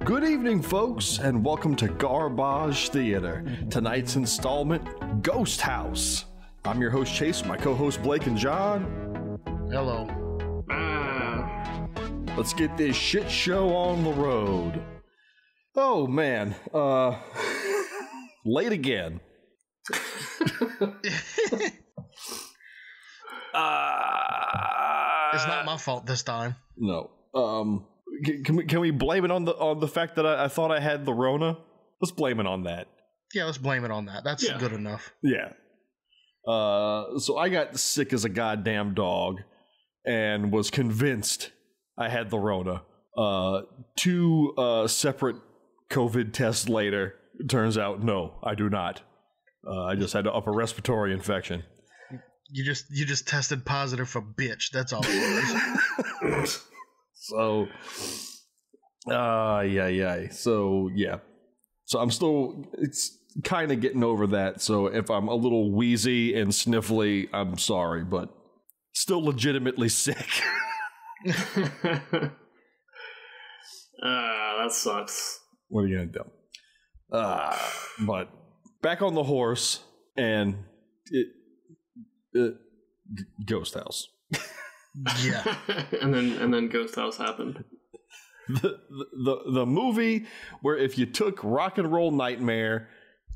Good evening, folks, and welcome to Garbage Theater. Tonight's installment, Ghosthouse. I'm your host, Chase, my co-hosts, Blake and John. Hello. Let's get this shit show on the road. Oh, man. Late again. It's not my fault this time. No. Can we blame it on the fact that I thought I had the Rona? Let's blame it on that. Yeah, let's blame it on that. That's good enough. Yeah. So I got sick as a goddamn dog and was convinced I had the Rona. Two separate COVID tests later, it turns out, no, I do not. I just had an upper respiratory infection. You just tested positive for bitch. That's all it was. So, yeah. So, yeah. So I'm still, it's kind of getting over that. So if I'm a little wheezy and sniffly, I'm sorry, but still legitimately sick. That sucks. What are you going to do? But back on the horse and Ghosthouse. Yeah. and then Ghosthouse happened. The movie where if you took Rock and Roll Nightmare,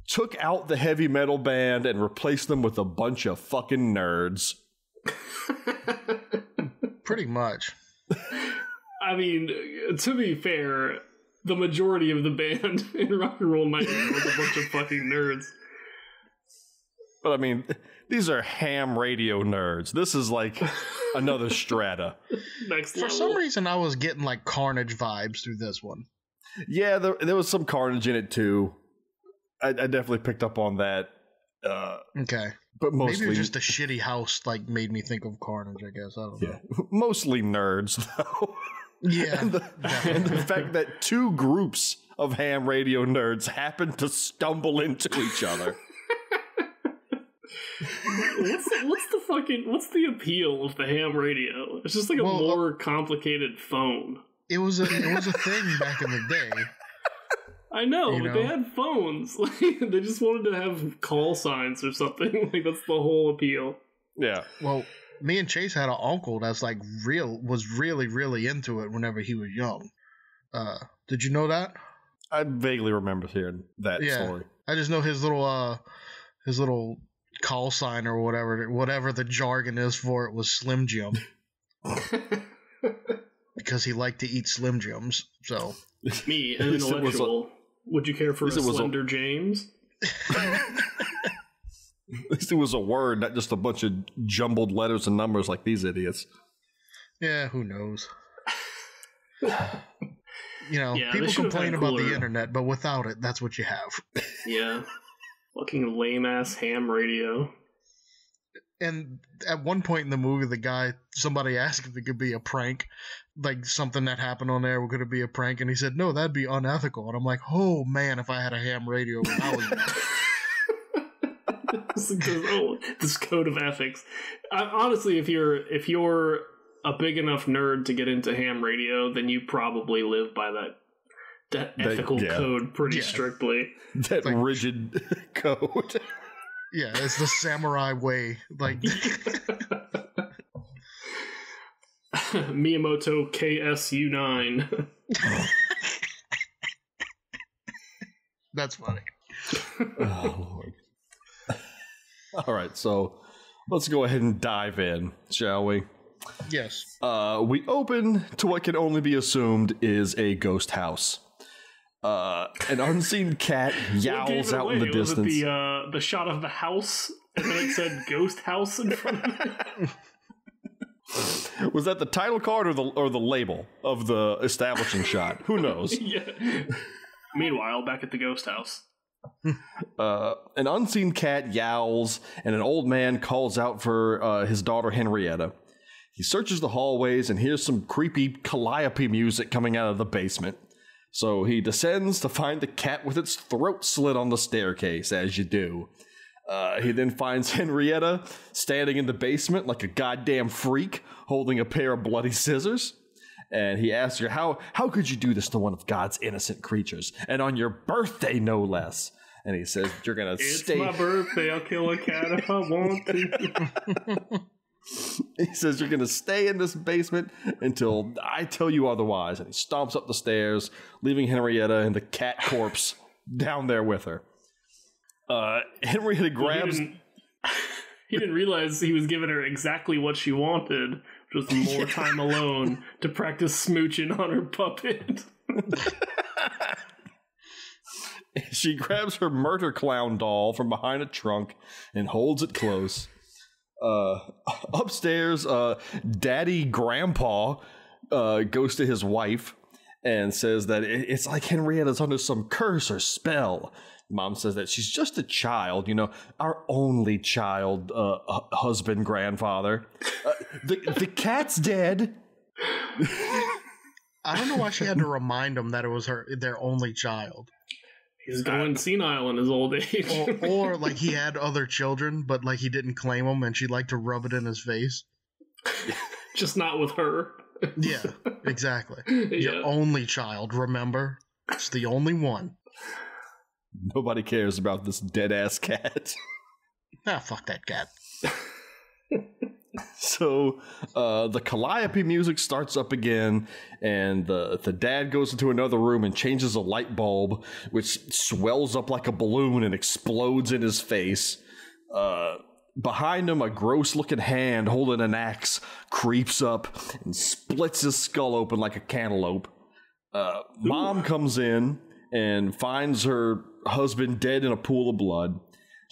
took out the heavy metal band, and replaced them with a bunch of fucking nerds. Pretty much. I mean, to be fair, the majority of the band in Rock and Roll Nightmare was a bunch of fucking nerds. But I mean, these are ham radio nerds. This is like another strata. Next level. For some reason, I was getting like Carnage vibes through this one. Yeah, there was some Carnage in it too. I definitely picked up on that. Okay. But mostly, maybe it was just a shitty house like made me think of Carnage, I guess. I don't know. Yeah. Mostly nerds, though. Yeah. and the fact that two groups of ham radio nerds happened to stumble into each other. What's the appeal of the ham radio? It's just like a more complicated phone. It was a thing back in the day. I know, but they had phones. Like, they just wanted to have call signs or something. Like, that's the whole appeal. Yeah. Well, me and Chase had an uncle that's like was really, really into it whenever he was young. Did you know that? I vaguely remember hearing that story. I just know his little call sign or whatever the jargon is for it was Slim Jim. Because he liked to eat Slim Jims. So me, an intellectual, would you care for a Slender James? At least it was a word, not just a bunch of jumbled letters and numbers like these idiots. Yeah, who knows? People complain complain about the internet, but without it, that's what you have. Yeah. Fucking lame-ass ham radio. And at one point in the movie, somebody asked if it could be a prank, like something that happened on there could it be a prank, and he said, no, that'd be unethical. And I'm like, oh man, if I had a ham radio when I was this code of ethics. Honestly, if you're a big enough nerd to get into ham radio, then you probably live by that ethical code pretty strictly. That rigid code. Yeah, it's the samurai way. Like Miyamoto KSU9. That's funny. Oh, Lord. All right, so let's go ahead and dive in, shall we? Yes. We open to what can only be assumed is a ghost house. An unseen cat yowls out in the distance. Was it the shot of the house, and then it said "Ghost House" in front of it? Was that the title card or the label of the establishing shot? Who knows? Yeah. Meanwhile, back at the ghost house, an unseen cat yowls, and an old man calls out for his daughter Henrietta. He searches the hallways and hears some creepy calliope music coming out of the basement. So he descends to find the cat with its throat slit on the staircase, as you do. He then finds Henrietta standing in the basement like a goddamn freak, holding a pair of bloody scissors. And he asks her, how could you do this to one of God's innocent creatures? And on your birthday, no less. And he says, you're going to stay. It's my birthday. I'll kill a cat if I want to. He says, you're going to stay in this basement until I tell you otherwise. And he stomps up the stairs, leaving Henrietta and the cat corpse down there with her. Henrietta grabs... He didn't realize he was giving her exactly what she wanted, which was more time alone to practice smooching on her puppet. She grabs her murder clown doll from behind a trunk and holds it close. Upstairs, Daddy Grandpa goes to his wife and says that it's like Henrietta's under some curse or spell. Mom says that she's just a child, our only child, husband, grandfather. The cat's dead. I don't know why she had to remind him that it was their only child. He's going senile in his old age. or like he had other children, but like he didn't claim them, and she'd like to rub it in his face. Just not with her. Yeah, exactly. Your only child, remember? It's the only one. Nobody cares about this dead-ass cat. Fuck that cat. So the calliope music starts up again, and the dad goes into another room and changes a light bulb, which swells up like a balloon and explodes in his face. Behind him, a gross-looking hand holding an axe creeps up and splits his skull open like a cantaloupe. Mom comes in and finds her husband dead in a pool of blood.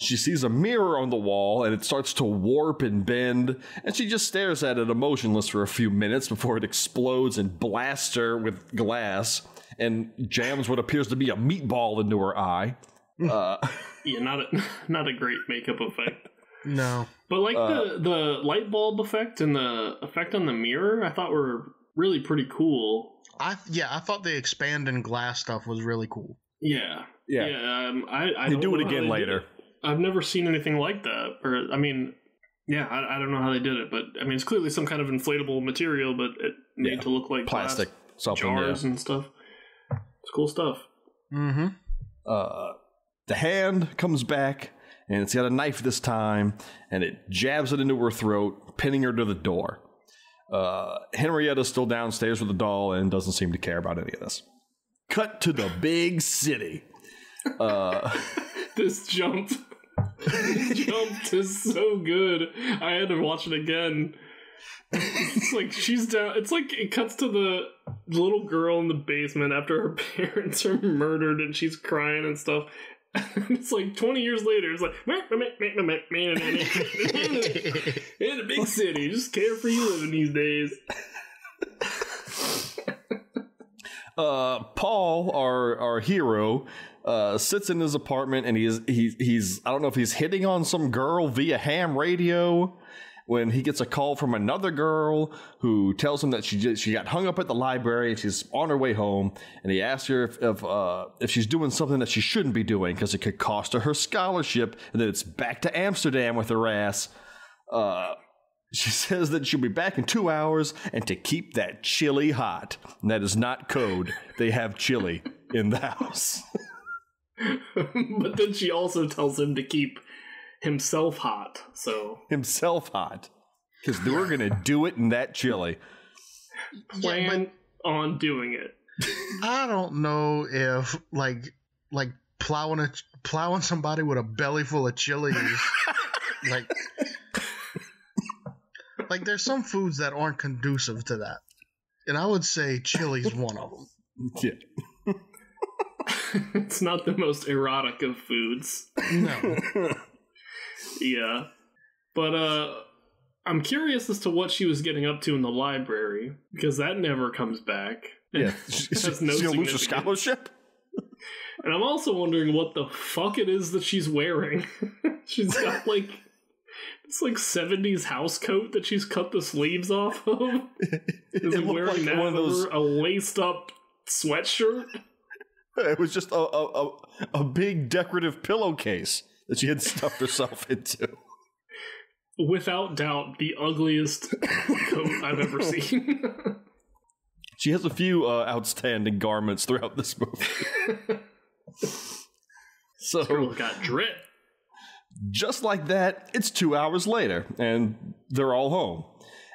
She sees a mirror on the wall, and it starts to warp and bend, and she just stares at it emotionless for a few minutes before it explodes and blasts her with glass and jams what appears to be a meatball into her eye. Yeah, not a great makeup effect. No. But like the light bulb effect and the effect on the mirror, I thought were really pretty cool. I thought the expanding glass stuff was really cool. Yeah. I they do it again later. I've never seen anything like that. Or I don't know how they did it, but I mean it's clearly some kind of inflatable material, but it made to look like plastic jars and stuff. It's cool stuff. Mm-hmm. The hand comes back, and it's got a knife this time, and it jabs it into her throat, pinning her to the door. Henrietta's still downstairs with the doll and doesn't seem to care about any of this. Cut to the big city. This jump is so good. I had to watch it again. It's like she's down. It's like it cuts to the little girl in the basement after her parents are murdered and she's crying and stuff. It's like 20 years later. It's like in a big city, just carefree living these days. Paul, our hero, sits in his apartment, and he's I don't know if he's hitting on some girl via ham radio when he gets a call from another girl who tells him that she got hung up at the library and she's on her way home, and he asks her if she's doing something that she shouldn't be doing because it could cost her scholarship, and then it's back to Amsterdam with her ass. She says that she'll be back in 2 hours and to keep that chili hot. And that is not code. They have chili in the house. But then she also tells him to keep himself hot. Himself hot. Because we're going to do it in that chili. Plan on doing it. I don't know if like plowing somebody with a belly full of chili is like there's some foods that aren't conducive to that. And I would say chili's one of them. Yeah. It's not the most erotic of foods. No. Yeah. But I'm curious as to what she was getting up to in the library, because that never comes back. Yeah. She's going to lose her scholarship? And I'm also wondering what the fuck it is that she's wearing. She's got it's like 70s house coat that she's cut the sleeves off of. Is it wearing that over a laced up sweatshirt? It was just a big decorative pillowcase that she had stuffed herself into. Without doubt, the ugliest coat I've ever seen. She has a few outstanding garments throughout this movie. So girl's got drip. Just like that, it's 2 hours later, and they're all home.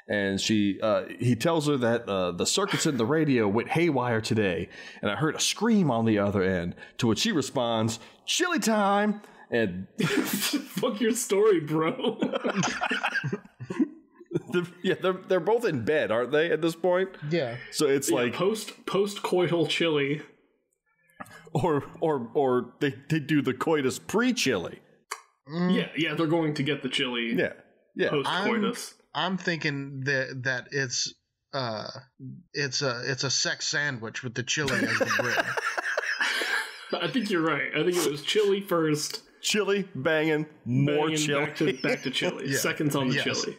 And he tells her that the circuits in the radio went haywire today, and I heard a scream on the other end. To which she responds, "Chili time!" And fuck your story, bro. They're both in bed, aren't they? At this point, yeah. So it's like post-coital chili, or they do the coitus pre-chili. Yeah, they're going to get the chili. Yeah. Post-coitus. I'm thinking that it's a sex sandwich with the chili as the bread. I think you're right. I think it was chili first. Chili, banging, more chili. Back to chili. Yeah. Seconds on the chili.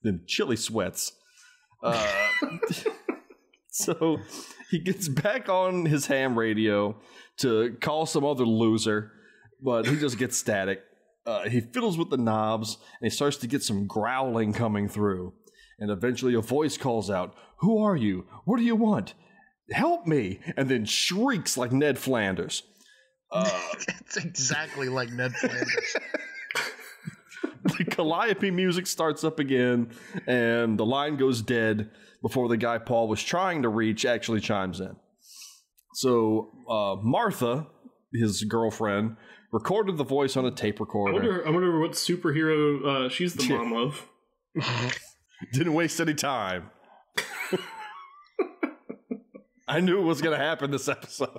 Then chili sweats. So he gets back on his ham radio to call some other loser, but he just gets static. He fiddles with the knobs, and he starts to get some growling coming through. And eventually a voice calls out, "Who are you? What do you want? Help me!" And then shrieks like Ned Flanders. It's exactly like Ned Flanders. The calliope music starts up again, and the line goes dead before the guy Paul was trying to reach actually chimes in. So Martha, his girlfriend, recorded the voice on a tape recorder. I wonder what superhero she's the mom of. Didn't waste any time. I knew it was going to happen this episode.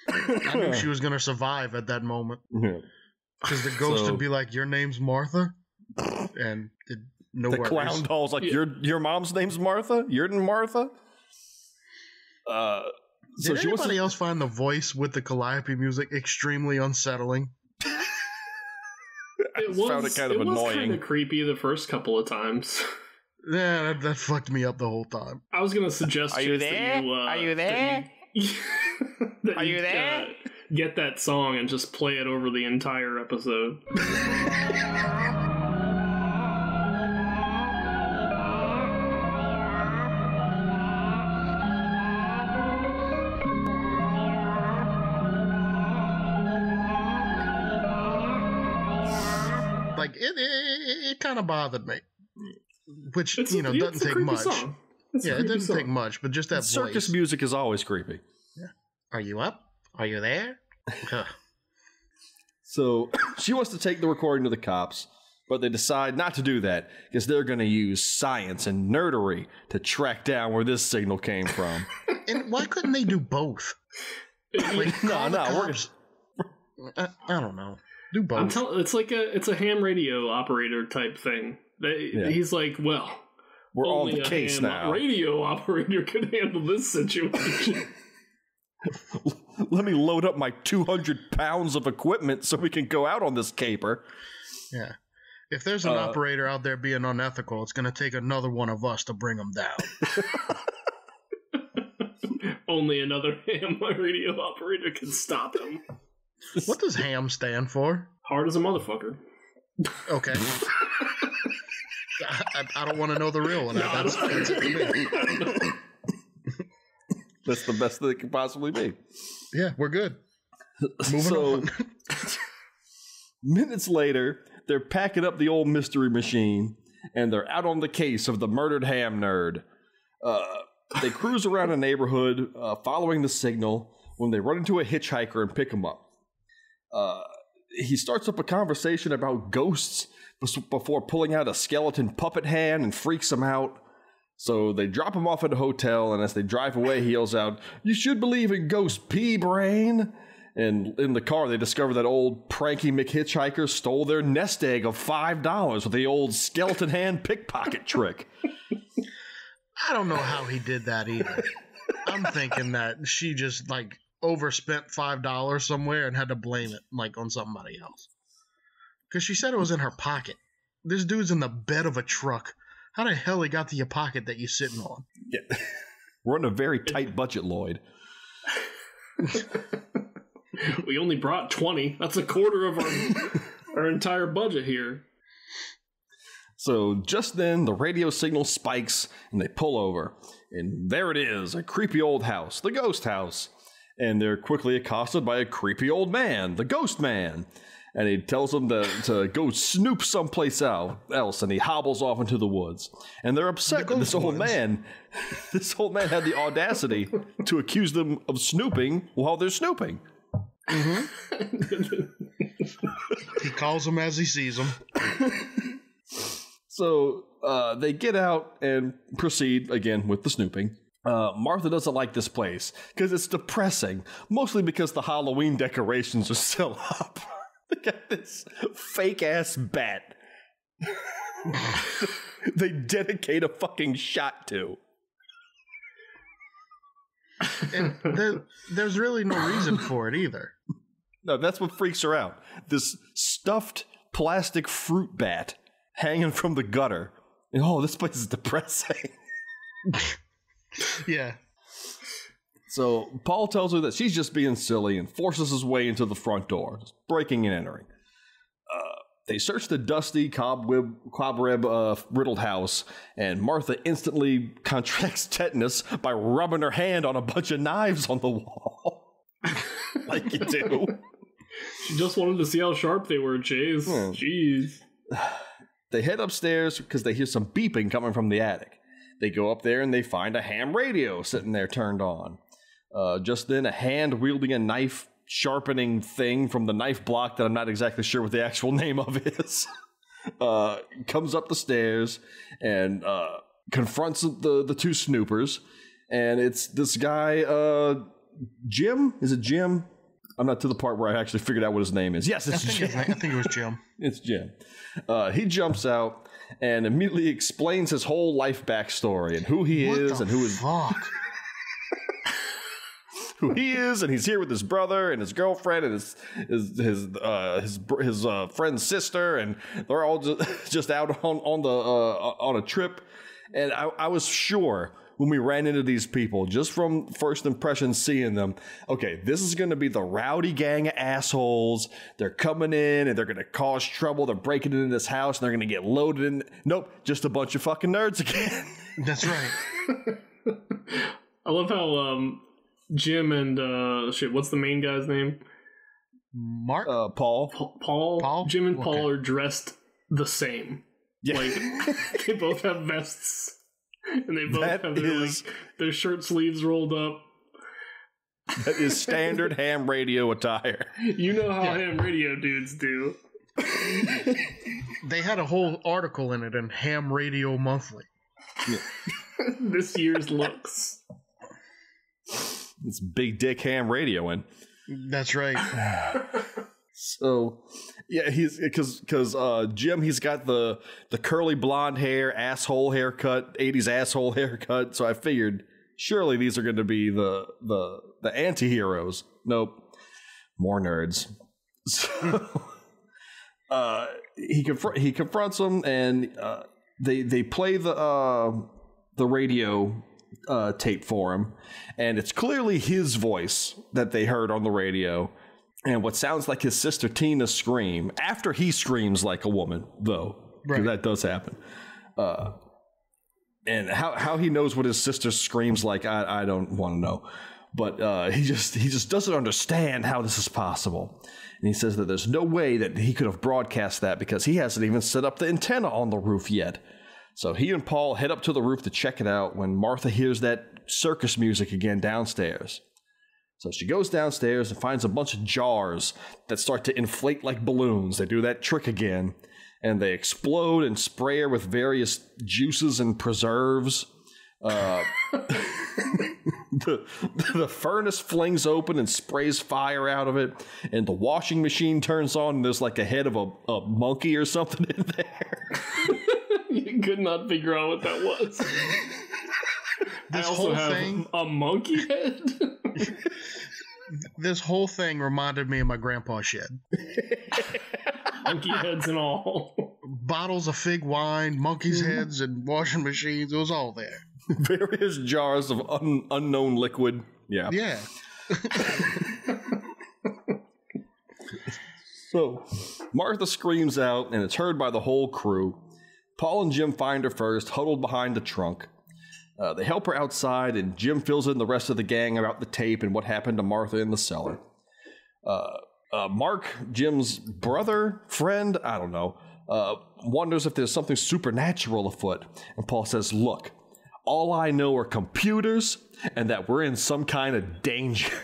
I knew she was going to survive at that moment. Because the ghost would be like, "Your name's Martha?" And no the worries. Clown doll's like, your mom's name's Martha? You're Martha? Did anybody else find the voice with the calliope music extremely unsettling? It was kind of creepy the first couple of times. Yeah, that fucked me up the whole time. I was gonna suggest. Are you there? Are you there? Are you there? Get that song and just play it over the entire episode. Like it kind of bothered me, which it's doesn't take much. Song. Yeah, it doesn't take much, but just that circus voice. music is always creepy. Yeah. Are you up? Are you there? So she wants to take the recording to the cops, but they decide not to do that because they're going to use science and nerdery to track down where this signal came from. And why couldn't they do both? Like, no, I don't know. Do both. It's a ham radio operator type thing. He's like, well, we're on the case now. Radio operator could handle this situation. Let me load up my 200 pounds of equipment so we can go out on this caper. Yeah. If there's an operator out there being unethical, it's going to take another one of us to bring them down. Only another ham radio operator can stop him. What does ham stand for? Hard as a motherfucker. Okay. I don't want to know the real one. That's it to me. That's the best that it could possibly be. Yeah, we're good. Moving on. Minutes later, they're packing up the old mystery machine, and they're out on the case of the murdered ham nerd. They cruise around a neighborhood, following the signal, when they run into a hitchhiker and pick him up. He starts up a conversation about ghosts before pulling out a skeleton puppet hand and freaks him out. So they drop him off at a hotel, and as they drive away, he yells out, "You should believe in ghost pea brain." And in the car, they discover that old pranky McHitchhiker stole their nest egg of $5 with the old skeleton hand pickpocket trick. I don't know how he did that either. I'm thinking that she just overspent $5 somewhere and had to blame it on somebody else. Because she said it was in her pocket. This dude's in the bed of a truck. How the hell he got to your pocket that you're sitting on? Yeah. We're on a very tight budget, Lloyd. We only brought 20. That's a quarter of our entire budget here. So just then, the radio signal spikes, and they pull over. And there it is, a creepy old house, the ghost house. And they're quickly accosted by a creepy old man, the ghost man. And he tells them to go snoop someplace else, and he hobbles off into the woods. And they're upset that this old man had the audacity to accuse them of snooping while they're snooping. Mm-hmm. He calls them as he sees them. So they get out and proceed again with the snooping. Martha doesn't like this place because it's depressing, mostly because the Halloween decorations are still up. They got this fake-ass bat they dedicate a fucking shot to. And there's really no reason for it either. No, that's what freaks her out. This stuffed plastic fruit bat hanging from the gutter. And, oh, this place is depressing. Yeah. So Paul tells her that she's just being silly and forces his way into the front door, just breaking and entering. They search the dusty, cobweb-riddled house, and Martha instantly contracts tetanus by rubbing her hand on a bunch of knives on the wall. Like you do. She just wanted to see how sharp they were, Chase. Yeah. Jeez. They head upstairs because they hear some beeping coming from the attic. They go up there and they find a ham radio sitting there turned on. Just then, a hand wielding a knife sharpening thing from the knife block that I'm not exactly sure what the actual name of is comes up the stairs and confronts the two snoopers. And it's this guy, Jim? Is it Jim? I'm not to the part where I actually figured out what his name is. Yes, it's Jim. I think it was Jim. It's Jim. He jumps out and immediately explains his whole life backstory and who he is and who is... who he is, and he's here with his brother and his girlfriend and his friend's sister, and they're all just out on a trip. And I was sure when we ran into these people, just from first impressions seeing them, okay, this is going to be the rowdy gang of assholes. They're coming in and they're going to cause trouble. They're breaking into this house and they're going to get loaded in. Nope, just a bunch of fucking nerds again. That's right. I love how Jim and what's the main guy's name? Mark? Paul. Paul? Jim and Paul are dressed the same. Yeah. Like, they both have vests. And they both have their shirt sleeves rolled up. That is standard ham radio attire. You know how ham radio dudes do. They had a whole article in it in Ham Radio Monthly. Yeah. This year's looks. It's big dick ham radioing. That's right. So, yeah, he's because Jim, he's got the curly blonde hair, asshole haircut, 80s asshole haircut. So I figured surely these are going to be the anti-heroes. Nope, more nerds. So he confronts them, and they play the radio tape for him, and it's clearly his voice that they heard on the radio, and what sounds like his sister Tina scream after he screams like a woman, though, because that does happen. And how he knows what his sister screams like, I don't want to know, but he just doesn't understand how this is possible. And he says that there's no way that he could have broadcast that because he hasn't even set up the antenna on the roof yet. So he and Paul head up to the roof to check it out when Martha hears that circus music again downstairs. So she goes downstairs and finds a bunch of jars that start to inflate like balloons. They do that trick again, and they explode and spray her with various juices and preserves. The furnace flings open and sprays fire out of it, and the washing machine turns on, and there's like a head of a monkey or something in there. You could not figure out what that was. This I also whole have thing, a monkey head. This whole thing reminded me of my grandpa's shed. Monkey heads and all. Bottles of fig wine, monkeys' heads, and washing machines. It was all there. Various jars of unknown liquid. Yeah. Yeah. So Martha screams out, and it's heard by the whole crew. Paul and Jim find her first, huddled behind the trunk. They help her outside, and Jim fills in the rest of the gang about the tape and what happened to Martha in the cellar. Mark, Jim's brother, friend, I don't know, wonders if there's something supernatural afoot. And Paul says, look, all I know are computers and that we're in some kind of danger.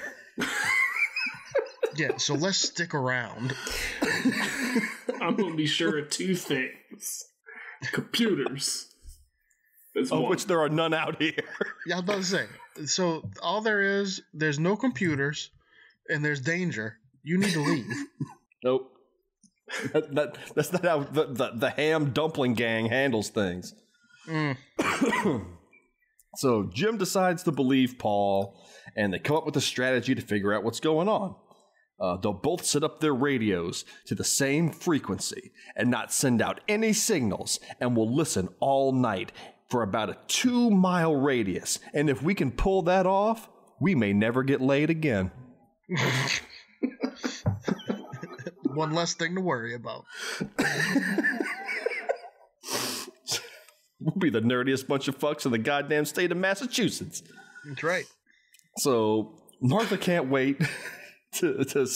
Yeah, so let's stick around. I'm going to be sure of two things. Computers. Of which there are none out here. Yeah, I was about to say. So all there's no computers, and there's danger. You need to leave. Nope. That's not how the ham dumpling gang handles things. So Jim decides to believe Paul, and they come up with a strategy to figure out what's going on. They'll both set up their radios to the same frequency and not send out any signals, and will listen all night for about a 2-mile radius. And if we can pull that off, we may never get laid again. One less thing to worry about. We'll be the nerdiest bunch of fucks in the goddamn state of Massachusetts. That's right. So Martha can't wait to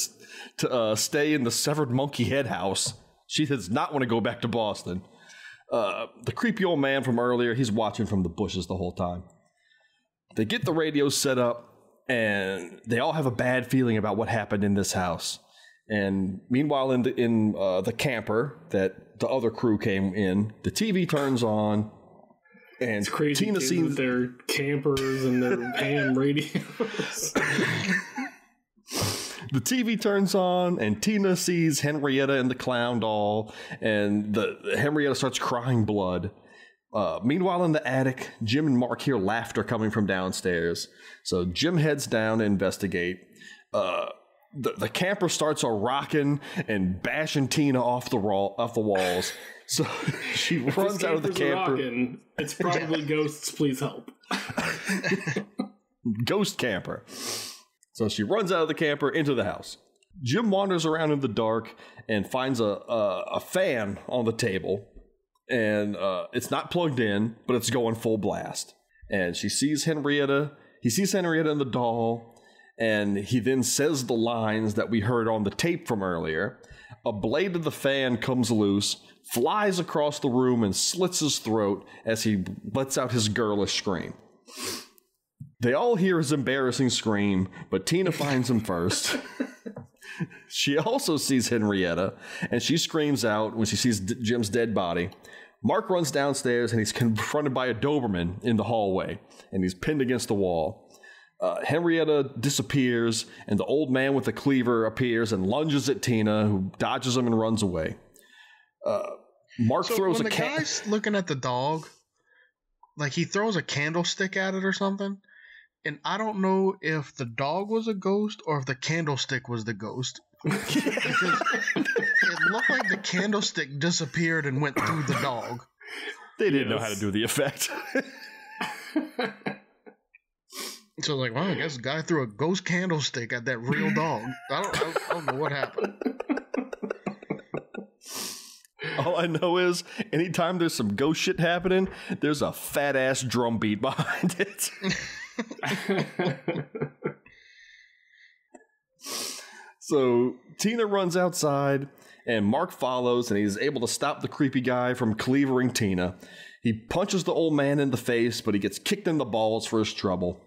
stay in the severed monkey head house. She does not want to go back to Boston. The creepy old man from earlier, he's watching from the bushes the whole time. They get the radios set up, and they all have a bad feeling about what happened in this house. And meanwhile, in the camper that the other crew came in, the TV turns on, and it's crazy Tina sees their campers and their ham radios. The TV turns on, and Tina sees Henrietta and the clown doll, and the Henrietta starts crying blood. Meanwhile, in the attic, Jim and Mark hear laughter coming from downstairs. So Jim heads down to investigate. The camper starts rocking and bashing Tina off the walls. So she runs out of the camper. Rocking, it's probably ghosts. Please help. Ghost camper. So she runs out of the camper into the house. Jim wanders around in the dark and finds a fan on the table. And it's not plugged in, but it's going full blast. And she sees Henrietta. He sees Henrietta and the doll. And he then says the lines that we heard on the tape from earlier. A blade of the fan comes loose, flies across the room, and slits his throat as he lets out his girlish scream. They all hear his embarrassing scream, but Tina finds him first. She also sees Henrietta, and she screams out when she sees Jim's dead body. Mark runs downstairs, and he's confronted by a Doberman in the hallway, and he's pinned against the wall. Henrietta disappears, and the old man with the cleaver appears and lunges at Tina, who dodges him and runs away. Mark throws a the guy's looking at the dog, like he throws a candlestick at it or something, and I don't know if the dog was a ghost or if the candlestick was the ghost. Because it looked like the candlestick disappeared and went through the dog. They didn't know how to do the effect. So like, well, I guess the guy threw a ghost candlestick at that real dog. I don't know what happened. All I know is anytime there's some ghost shit happening, there's a fat ass drum beat behind it. So Tina runs outside, and Mark follows, and he's able to stop the creepy guy from cleavering Tina. He punches the old man in the face, but he gets kicked in the balls for his trouble.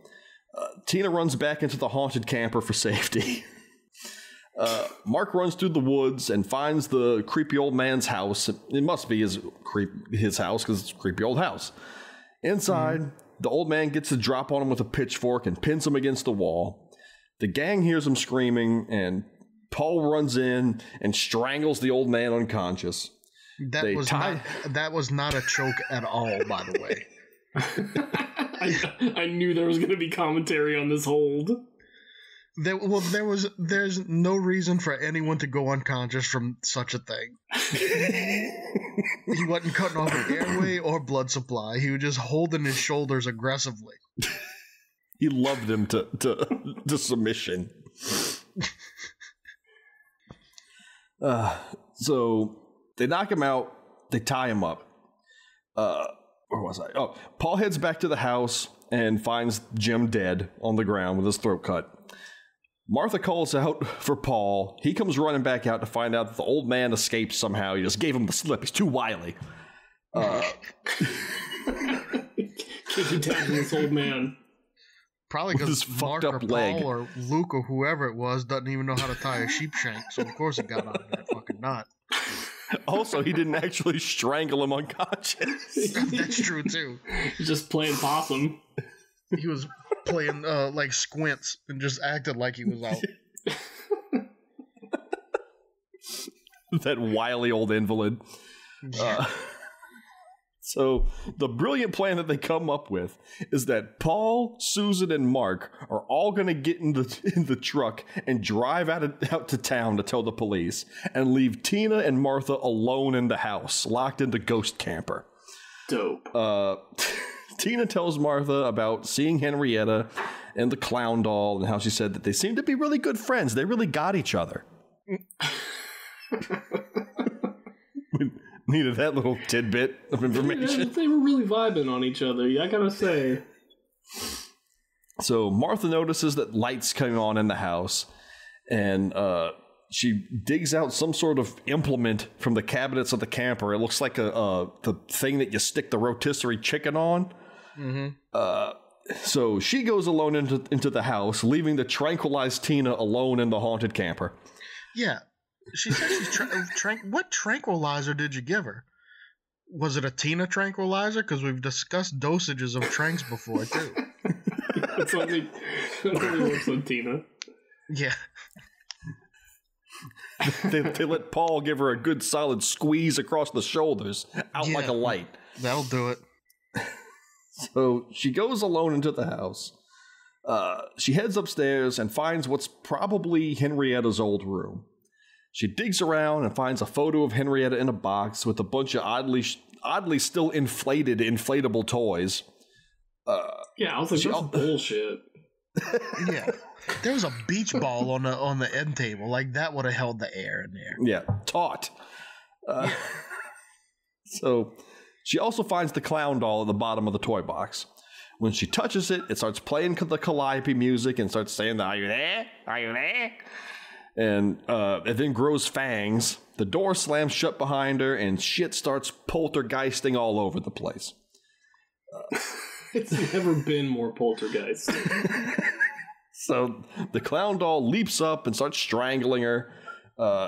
Tina runs back into the haunted camper for safety. Mark runs through the woods and finds the creepy old man's house. It must be his house because it's a creepy old house. Inside, the old man gets a drop on him with a pitchfork and pins him against the wall. The gang hears him screaming, and Paul runs in and strangles the old man unconscious. That was not a choke at all, by the way. I knew there was going to be commentary on this hold. There's no reason for anyone to go unconscious from such a thing. He wasn't cutting off an airway or blood supply. He was just holding his shoulders aggressively. He loved him to submission. So they knock him out. They tie him up. where was I? Oh, Paul heads back to the house and finds Jim dead on the ground with his throat cut. Martha calls out for Paul. He comes running back out to find out that the old man escaped somehow. He just gave him the slip. He's too wily. Kicking down this old man. Probably because Mark or Paul or Luke or whoever it was doesn't even know how to tie a sheep shank, so of course it got out of that fucking knot. Also, he didn't actually strangle him unconscious. That's true, too. Just playing possum. He was playing, like, squints and just acted like he was out. That wily old invalid. So the brilliant plan that they come up with is that Paul, Susan, and Mark are all going to get in the truck and drive out to town to tell the police and leave Tina and Martha alone in the house, locked in the ghost camper. Dope. Tina tells Martha about seeing Henrietta and the clown doll and how she said that they seem to be really good friends. They really got each other. Needed that little tidbit of information. Yeah, they were really vibing on each other, I gotta say. So Martha notices that lights coming on in the house, and she digs out some sort of implement from the cabinets of the camper. It looks like the thing that you stick the rotisserie chicken on. Mm-hmm. So she goes alone into the house, leaving the tranquilized Tina alone in the haunted camper. Yeah. She said she's what tranquilizer did you give her? Was it a Tina tranquilizer? Because we've discussed dosages of tranks before, too. It's only works on Tina. Yeah. They let Paul give her a good solid squeeze across the shoulders, out like a light. That'll do it. So she goes alone into the house. She heads upstairs and finds what's probably Henrietta's old room. She digs around and finds a photo of Henrietta in a box with a bunch of oddly still inflatable toys. Yeah, I was like, that's bullshit. Yeah, there was a beach ball on the end table. Like, that would have held the air in there. Yeah, taut. So she also finds the clown doll at the bottom of the toy box. When she touches it, it starts playing the calliope music and starts saying, "Are you there? Are you there?" And it then grows fangs. The door slams shut behind her, and shit starts poltergeisting all over the place. It's never been more poltergeist. So the clown doll leaps up and starts strangling her.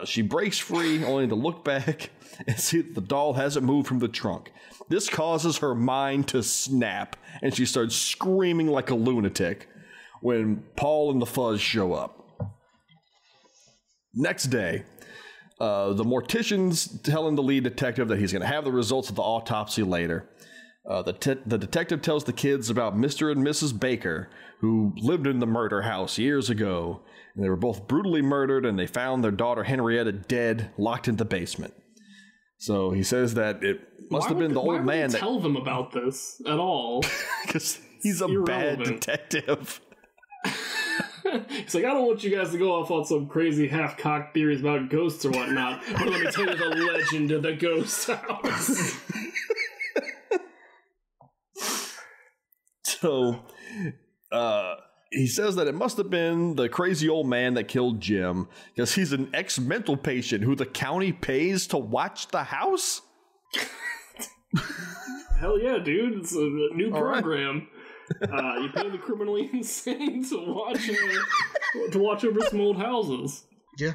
She breaks free, only to look back and see that the doll hasn't moved from the trunk. This causes her mind to snap, and she starts screaming like a lunatic when Paul and the Fuzz show up. Next day, the mortician's telling the lead detective that he's going to have the results of the autopsy later. The detective tells the kids about Mr. and Mrs. Baker, who lived in the murder house years ago. And they were both brutally murdered, and they found their daughter Henrietta dead, locked in the basement. So he says that it must have been the old man that... tell them about this at all? Because he's a bad detective. He's like, I don't want you guys to go off on some crazy half-cocked theories about ghosts or whatnot, but let me tell you the legend of the ghost house. So, he says that it must have been the crazy old man that killed Jim, because he's an ex-mental patient who the county pays to watch the house? Hell yeah, dude. It's a new program. Right. You pay the criminally insane to watch over some old houses. Yeah,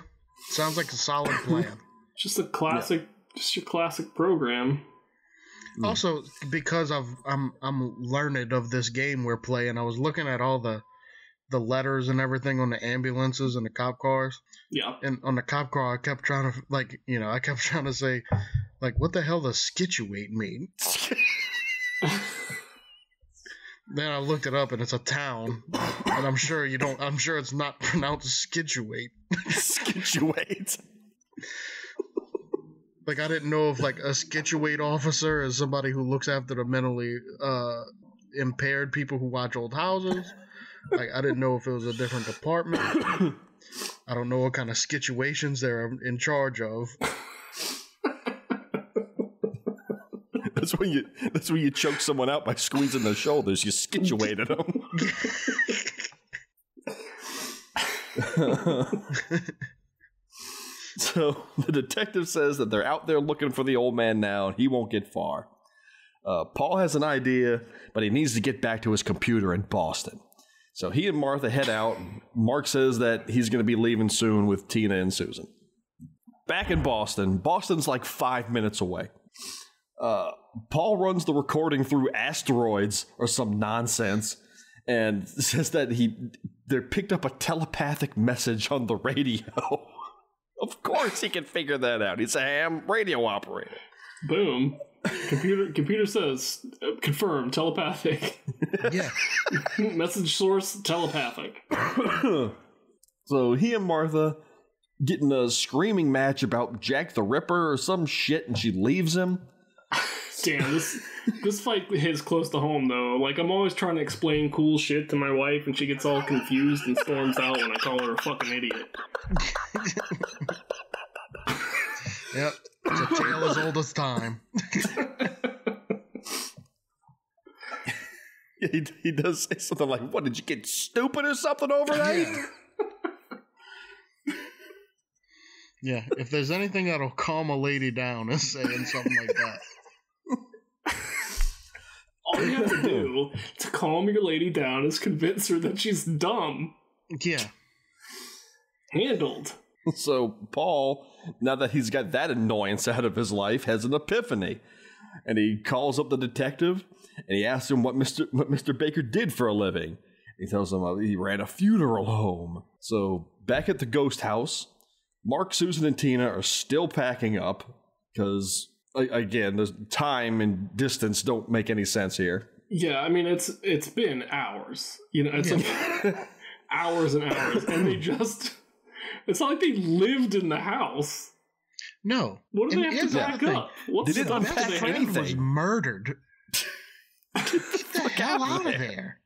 sounds like a solid plan. Just a classic, just your classic program. Also, because I'm learned of this game we're playing, I was looking at all the letters and everything on the ambulances and the cop cars. Yeah. And on the cop car, I kept trying to say, like, what the hell does situate mean? Then I looked it up, and it's a town, and I'm sure it's not pronounced situate. Situate. Like, I didn't know if, like, a situate officer is somebody who looks after the mentally impaired people who watch old houses. Like, I didn't know if it was a different department. I don't know what kind of situations they're in charge of. That's when you choke someone out by squeezing their shoulders. You situated them. So the detective says that they're out there looking for the old man now, and he won't get far. Paul has an idea, but he needs to get back to his computer in Boston. So he and Martha head out. Mark says that he's going to be leaving soon with Tina and Susan. Back in Boston, Boston's like 5 minutes away. Paul runs the recording through asteroids or some nonsense and says that they picked up a telepathic message on the radio. Of course he can figure that out. He's a ham radio operator. Boom. Computer says, confirm, telepathic. Yeah. Message source, telepathic. So he and Martha get in a screaming match about Jack the Ripper or some shit, and she leaves him. Damn, this fight hits close to home, though. Like, I'm always trying to explain cool shit to my wife, and she gets all confused and storms out when I call her a fucking idiot. Yep. It's a tale as old as time. He does say something like, what, did you get stupid or something overnight? Yeah, if there's anything that'll calm a lady down, it's saying something like that. All you have to do to calm your lady down is convince her that she's dumb. Yeah. Handled. So Paul, now that he's got that annoyance out of his life, has an epiphany. And he calls up the detective, and he asks him what Mr. Baker did for a living. He tells him he ran a funeral home. So back at the ghost house, Mark, Susan, and Tina are still packing up because, again, the time and distance don't make any sense here. Yeah, I mean, it's been hours. You know, it's like hours and hours, and they just... It's not like they lived in the house. No. What do they have to pack up? What stuff do they have? Was murdered. Get the hell out of there.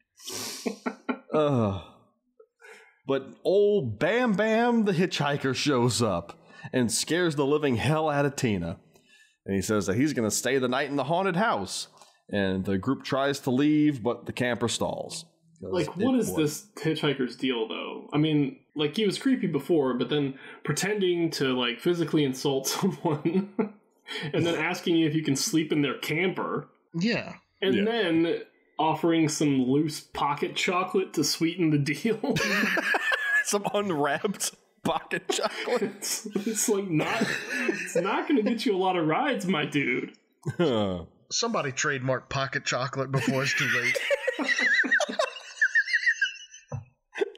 But old Bam Bam the hitchhiker shows up and scares the living hell out of Tina. And he says that he's going to stay the night in the haunted house. And the group tries to leave, but the camper stalls. Like, what is this hitchhiker's deal, though? I mean, like, he was creepy before, but then pretending to, like, physically insult someone and then asking you if you can sleep in their camper. Yeah. And then offering some loose pocket chocolate to sweeten the deal. Some unwrapped pocket chocolate. It's like it's not going to get you a lot of rides, my dude. Somebody trademarked pocket chocolate before it's too late.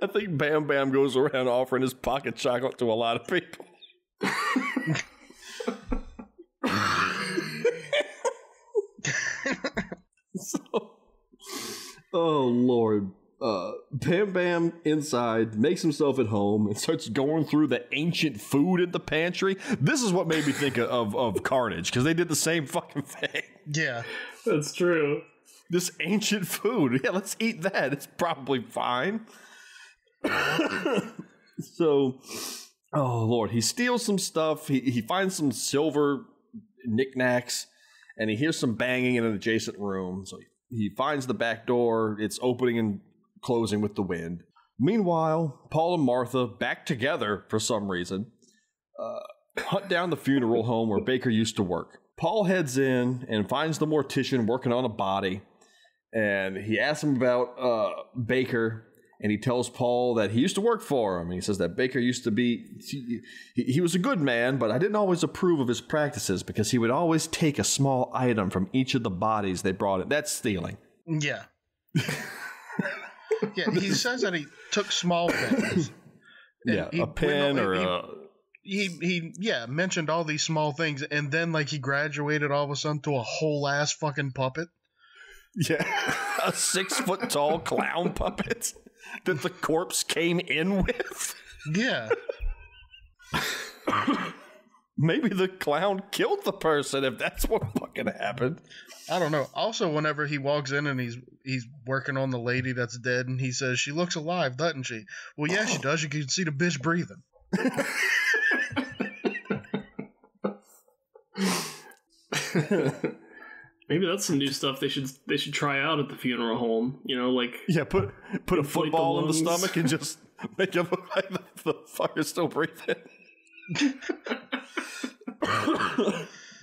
I think Bam Bam goes around offering his pocket chocolate to a lot of people. Oh, Lord. Bam Bam inside makes himself at home and starts going through the ancient food in the pantry. This is what made me think of Carnage, because they did the same fucking thing. Yeah. That's true. This ancient food. Yeah, let's eat that. It's probably fine. So, oh Lord, he steals some stuff. He finds some silver knickknacks, and he hears some banging in an adjacent room. So he finds the back door. It's opening and closing with the wind. Meanwhile, Paul and Martha, back together for some reason, hunt down the funeral home where Baker used to work. Paul heads in and finds the mortician working on a body, and he asks him about Baker. And he tells Paul that he used to work for him. And he says that Baker used to be... He was a good man, but I didn't always approve of his practices because he would always take a small item from each of the bodies they brought in. That's stealing. Yeah. Yeah, he says that he took small things. Yeah, a pen or a... He mentioned all these small things, and then, like, he graduated all of a sudden to a whole-ass fucking puppet. Yeah, a 6-foot-tall clown puppet that the corpse came in with. Yeah. Maybe the clown killed the person if that's what fucking happened. I don't know. Also, whenever he walks in and he's working on the lady that's dead, and he says, she looks alive, doesn't she? Well, yeah, she does. You can see the bitch breathing. Maybe that's some new stuff they should try out at the funeral home. You know, like put a football in the stomach and just make it look like the fucker's still breathing.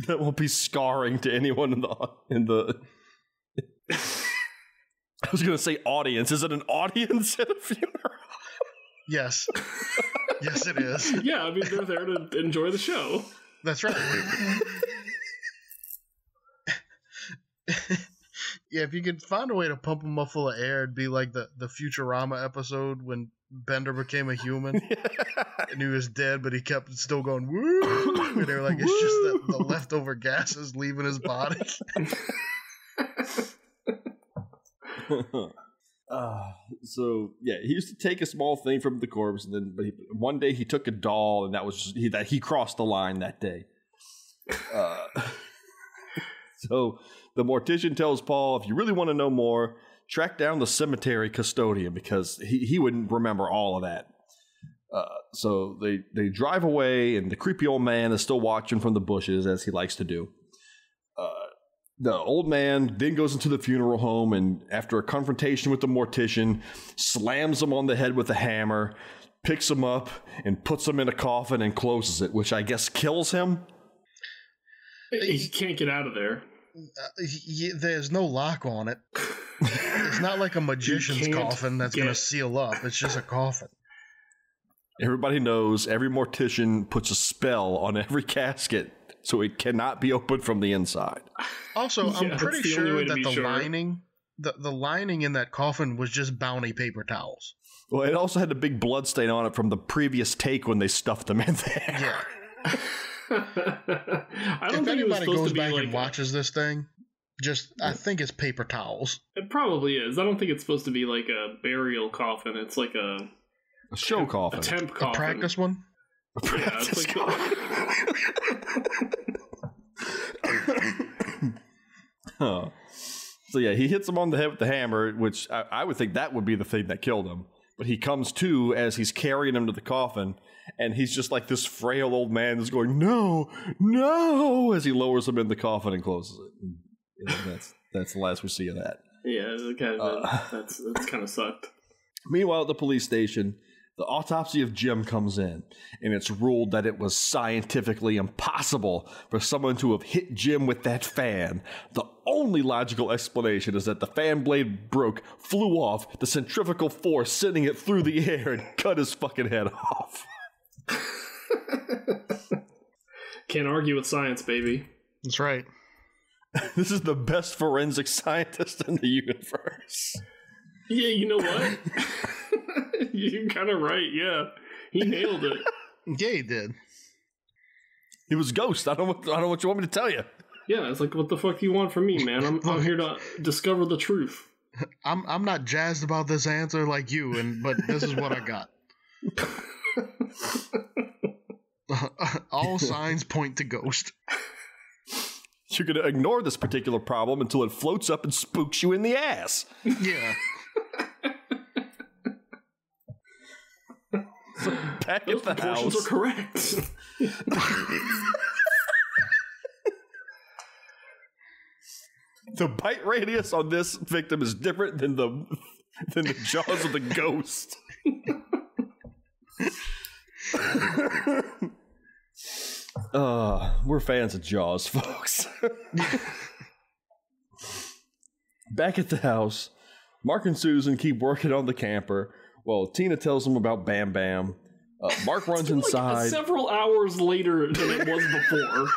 That won't be scarring to anyone in the. I was gonna say audience. Is it an audience at a funeral? Yes. Yes, it is. Yeah, I mean they're there to enjoy the show. That's right. Yeah, if you could find a way to pump him up full of air, it'd be like the Futurama episode when Bender became a human and he was dead, but he kept still going woo. And they were like, it's just the leftover gases leaving his body. So yeah, he used to take a small thing from the corpse, and then one day he took a doll, and that was that he crossed the line that day. So the mortician tells Paul, if you really want to know more, track down the cemetery custodian, because he wouldn't remember all of that. So they drive away, and the creepy old man is still watching from the bushes, as he likes to do. The old man then goes into the funeral home, and after a confrontation with the mortician, slams him on the head with a hammer, picks him up, and puts him in a coffin and closes it, which I guess kills him. He can't get out of there. There's no lock on it. It's not like a magician's coffin that's going to seal up. It's just a coffin. Everybody knows every mortician puts a spell on every casket, so it cannot be opened from the inside. Also, I'm pretty sure that the lining in that coffin was just bounty paper towels. Well, it also had a big blood stain on it from the previous take when they stuffed them in there. Yeah. I don't if think anybody goes back like and watches this thing, I think it's paper towels. It probably is. I don't think it's supposed to be like a burial coffin. It's like a show coffin. A temp coffin. A practice one? A practice coffin. Huh. So yeah, he hits him on the head with the hammer, which I would think that would be the thing that killed him. But he comes to as he's carrying him to the coffin, and he's just like this frail old man that's going, no, no, as he lowers him in the coffin and closes it. And that's the last we see of that. Yeah, that's kind of sucked. Meanwhile, at the police station, the autopsy of Jim comes in, and it's ruled that it was scientifically impossible for someone to have hit Jim with that fan. The only logical explanation is that the fan blade flew off, the centrifugal force sending it through the air and cut his fucking head off. Can't argue with science, baby. That's right. This is the best forensic scientist in the universe. Yeah, you know what? You're kind of right, yeah. He nailed it. Yeah, he did. He was Ghost. I don't know what you want me to tell you. Yeah, it's like, what the fuck do you want from me, man? I'm here to discover the truth. I'm not jazzed about this answer like you, but this is what I got. All signs point to Ghost. You're going to ignore this particular problem until it floats up and spooks you in the ass. Yeah. So back Those at the house. are correct. The bite radius on this victim is different than the jaws of the ghost. We're fans of Jaws, folks. Back at the house, Mark and Susan keep working on the camper. Well, Tina tells them about Bam Bam. Mark runs inside. Like several hours later than it was before.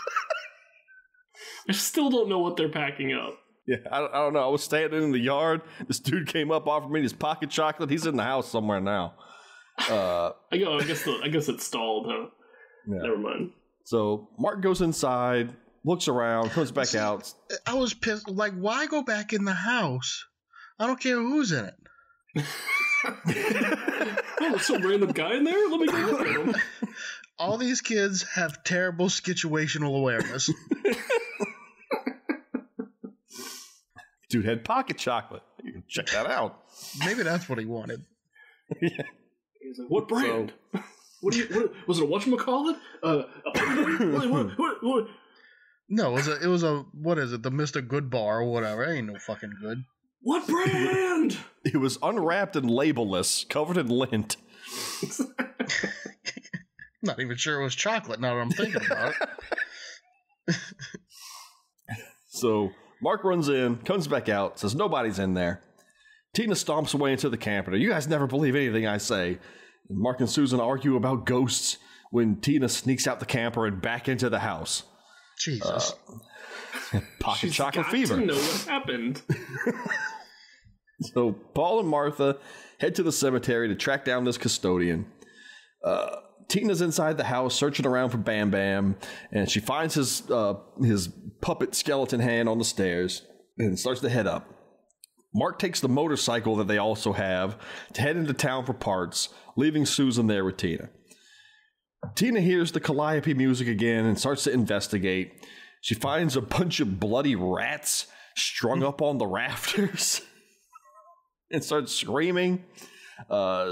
I still don't know what they're packing up. Yeah, I don't know. I was standing in the yard. This dude came up, offered me his pocket chocolate. He's in the house somewhere now. I guess it's stalled, huh? Yeah. Never mind. So Mark goes inside, looks around, comes back out. I was pissed. Like, why go back in the house? I don't care who's in it. Oh, some random guy in there? Let me go look at him. All these kids have terrible situational awareness. Dude had pocket chocolate. You can check that out. Maybe that's what he wanted. Yeah. He's like, what brand? What was it a whatchamacallit? What? No, it was a what is it? The Mr. Good bar or whatever. It ain't no fucking good. What brand? It was unwrapped and labelless, covered in lint. Not even sure it was chocolate now that I'm thinking about it. So Mark runs in, comes back out, says nobody's in there. Tina stomps away into the camper. You guys never believe anything I say. And Mark and Susan argue about ghosts when Tina sneaks out the camper and back into the house. Jesus. Pocket chocolate fever. To know what happened. So Paul and Martha head to the cemetery to track down this custodian. Tina's inside the house searching around for Bam Bam, and she finds his puppet skeleton hand on the stairs and starts to head up. Mark takes the motorcycle that they also have to head into town for parts, leaving Susan there with Tina. Tina hears the calliope music again and starts to investigate. She finds a bunch of bloody rats strung up on the rafters and starts screaming.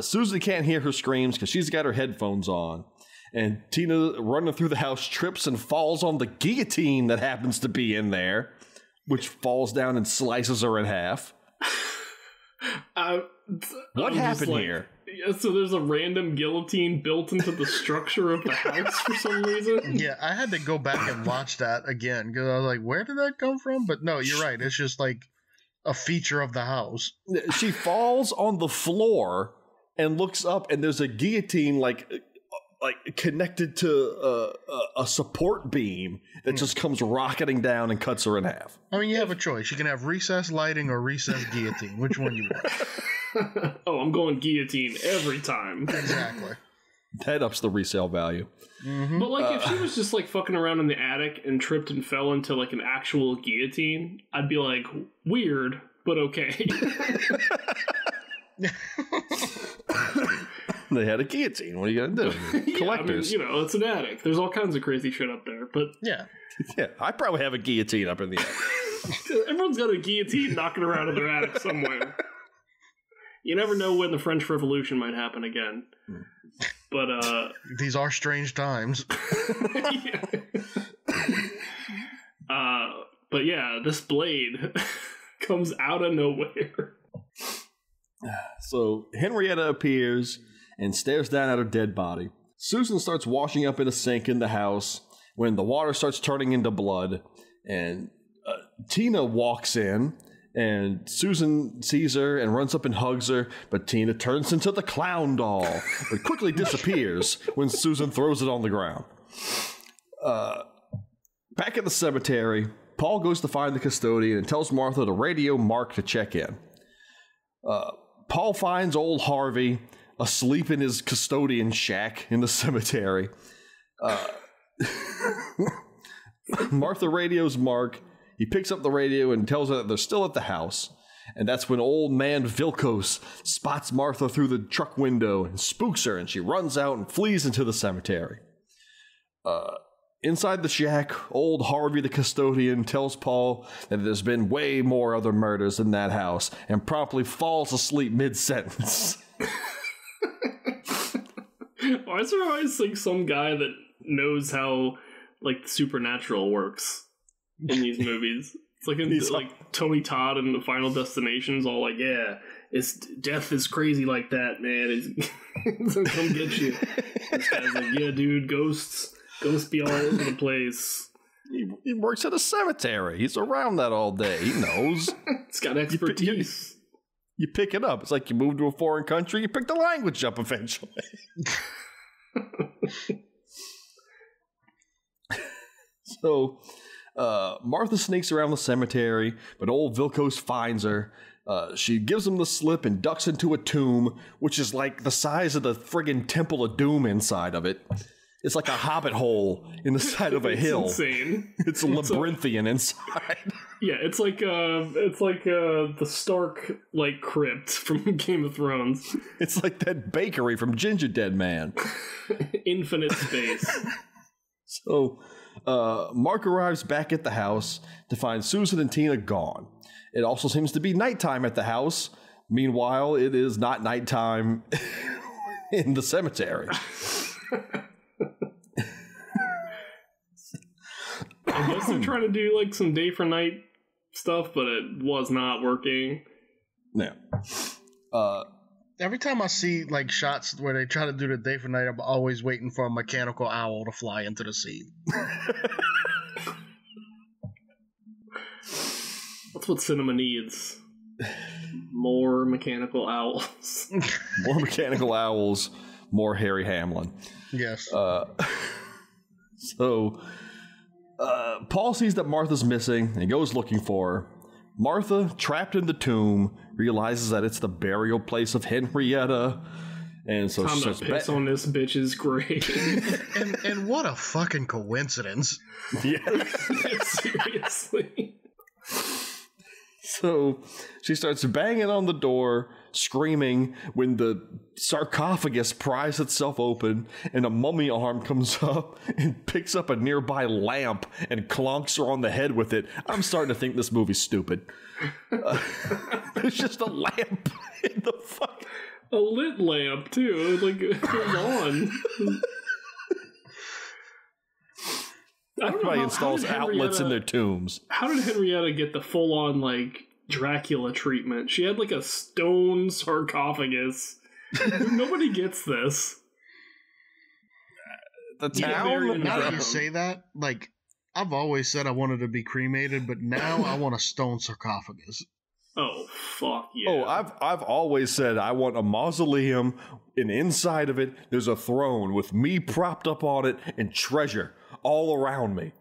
Susan can't hear her screams because she's got her headphones on. And Tina, running through the house, trips and falls on the guillotine that happens to be in there, which falls down and slices her in half. What happened here? So there's a random guillotine built into the structure of the house for some reason? Yeah, I had to go back and watch that again because I was like, where did that come from? But no, you're right. It's just like a feature of the house. She falls on the floor and looks up, and there's a guillotine like connected to a support beam that just comes rocketing down and cuts her in half. I mean, you have a choice. You can have recessed lighting or recessed guillotine. Which one you want? Oh, I'm going guillotine every time. Exactly. That ups the resale value. Mm-hmm. But like, if she was just like fucking around in the attic and tripped and fell into like an actual guillotine, I'd be like, weird, but okay. They had a guillotine. What are you gonna do? Collectors. I mean, it's an attic. There's all kinds of crazy shit up there. But yeah, I probably have a guillotine up in the attic. Everyone's got a guillotine knocking around in their attic somewhere. You never know when the French Revolution might happen again. But these are strange times. But yeah, this blade comes out of nowhere. So Henrietta appears and stares down at her dead body. Susan starts washing up in a sink in the house when the water starts turning into blood, and Tina walks in, and Susan sees her and runs up and hugs her, but Tina turns into the clown doll, but quickly disappears when Susan throws it on the ground. Back at the cemetery, Paul goes to find the custodian and tells Martha to radio Mark to check in. Paul finds old Harvey asleep in his custodian shack in the cemetery. Martha radios Mark. He picks up the radio and tells her that they're still at the house. And that's when old man Vilkos spots Martha through the truck window and spooks her, and she runs out and flees into the cemetery. Inside the shack, old Harvey the custodian tells Paul that there's been way more other murders in that house and promptly falls asleep mid-sentence. Why is there always like some guy that knows how like supernatural works in these movies? It's like like Tony Todd in the Final Destination's all like, yeah, death is crazy like that, man. It's gonna come get you. This guy's like, yeah, dude, ghosts be all over the place. He works at a cemetery. He's around that all day. He knows. He's got expertise. You pick it up. It's like you move to a foreign country, you pick the language up eventually. So, Martha sneaks around the cemetery, but old Vilkos finds her. She gives him the slip and ducks into a tomb, which is like the size of the friggin' Temple of Doom inside of it. It's like a hobbit hole in the side of a hill. Insane. It's labyrinthian inside. Yeah, it's like the Stark like crypt from Game of Thrones. It's like that bakery from Ginger Dead Man. Infinite space. So, Mark arrives back at the house to find Susan and Tina gone. It also seems to be nighttime at the house. Meanwhile, it is not nighttime in the cemetery. I guess they're trying to do like some day for night stuff, but it was not working. Yeah. Every time I see like shots where they try to do the day for night, I'm always waiting for a mechanical owl to fly into the scene. That's what cinema needs. More mechanical owls. More mechanical owls, more Harry Hamlin. Yes. So Paul sees that Martha's missing and goes looking for her. Martha, trapped in the tomb, realizes that it's the burial place of Henrietta. And so time to piss on this bitch's grave. and what a fucking coincidence. Yeah. Seriously. So she starts banging on the door, screaming, when the sarcophagus pries itself open and a mummy arm comes up and picks up a nearby lamp and clonks her on the head with it. I'm starting to think this movie's stupid. It's just a lamp in the fuck. A lit lamp, too. Like, it goes on. Everybody installs outlets in their tombs. How did Henrietta get the full-on, like, Dracula treatment? She had, like, a stone sarcophagus. Nobody gets this. The town? Now that you say that, like, I've always said I wanted to be cremated, but now I want a stone sarcophagus. Oh, fuck yeah. Oh, I've always said I want a mausoleum, and inside of it, there's a throne with me propped up on it and treasure all around me.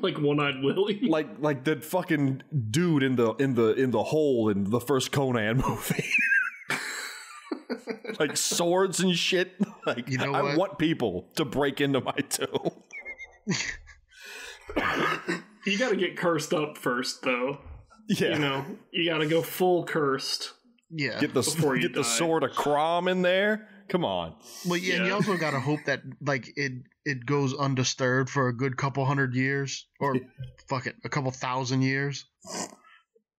Like One-Eyed Willie? Like that fucking dude in the hole in the first Conan movie. Like swords and shit. Like, you know I want people to break into my tomb. You gotta get cursed up first, though. Yeah. You know, you gotta go full cursed. Yeah. Get the sword of Crom in there. Come on. Well, yeah, and you also gotta hope that like it goes undisturbed for a good couple hundred years, or fuck it, a couple thousand years,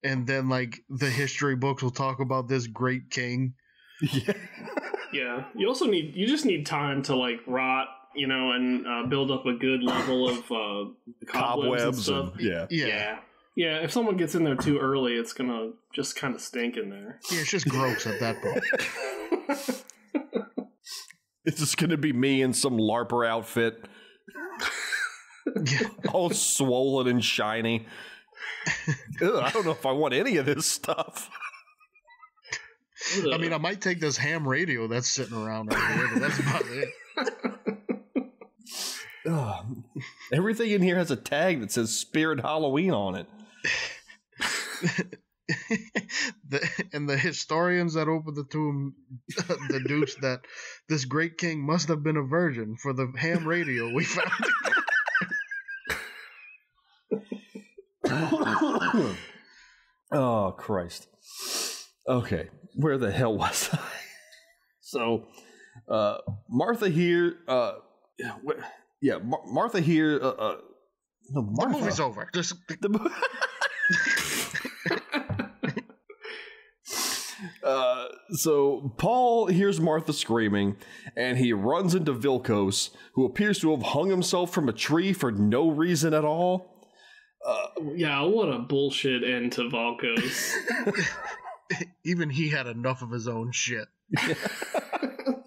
and then like the history books will talk about this great king. Yeah. Yeah. You just need time to like rot, you know, and build up a good level of cobwebs and stuff. Yeah. Yeah, if someone gets in there too early, it's gonna just kind of stink in there. Yeah, it's just gross at that point. It's just gonna be me in some LARPer outfit. All swollen and shiny. Ugh, I don't know if I want any of this stuff. I mean, I might take this ham radio that's sitting around right here, but that's about it. Everything in here has a tag that says Spirit Halloween on it. The historians that opened the tomb deduced that this great king must have been a virgin for the ham radio we found. Oh, Christ. Okay, where the hell was I? So, Martha here, Martha here, no, Martha. The movie's over. Just... So Paul hears Martha screaming, and he runs into Vilkos, who appears to have hung himself from a tree for no reason at all. Yeah, what a bullshit end to Vilkos. Even he had enough of his own shit.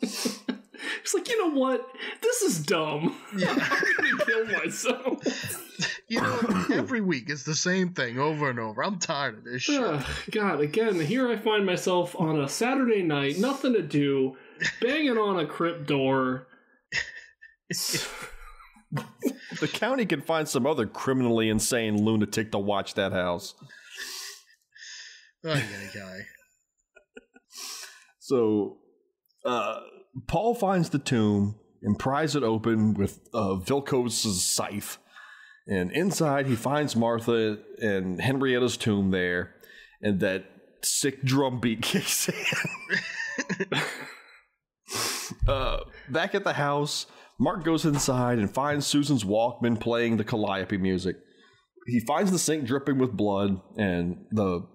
It's like, you know what? This is dumb. Yeah. I'm gonna kill myself. You know, every week it's the same thing over and over. I'm tired of this shit. God, again, here I find myself on a Saturday night, nothing to do, banging on a crypt door. The county can find some other criminally insane lunatic to watch that house. Guy. So, Paul finds the tomb and pries it open with Vilkos' scythe. And inside, he finds Martha and Henrietta's tomb there, and that sick drum beat kicks in. Back at the house, Mark goes inside and finds Susan's Walkman playing the Calliope music. He finds the sink dripping with blood, and the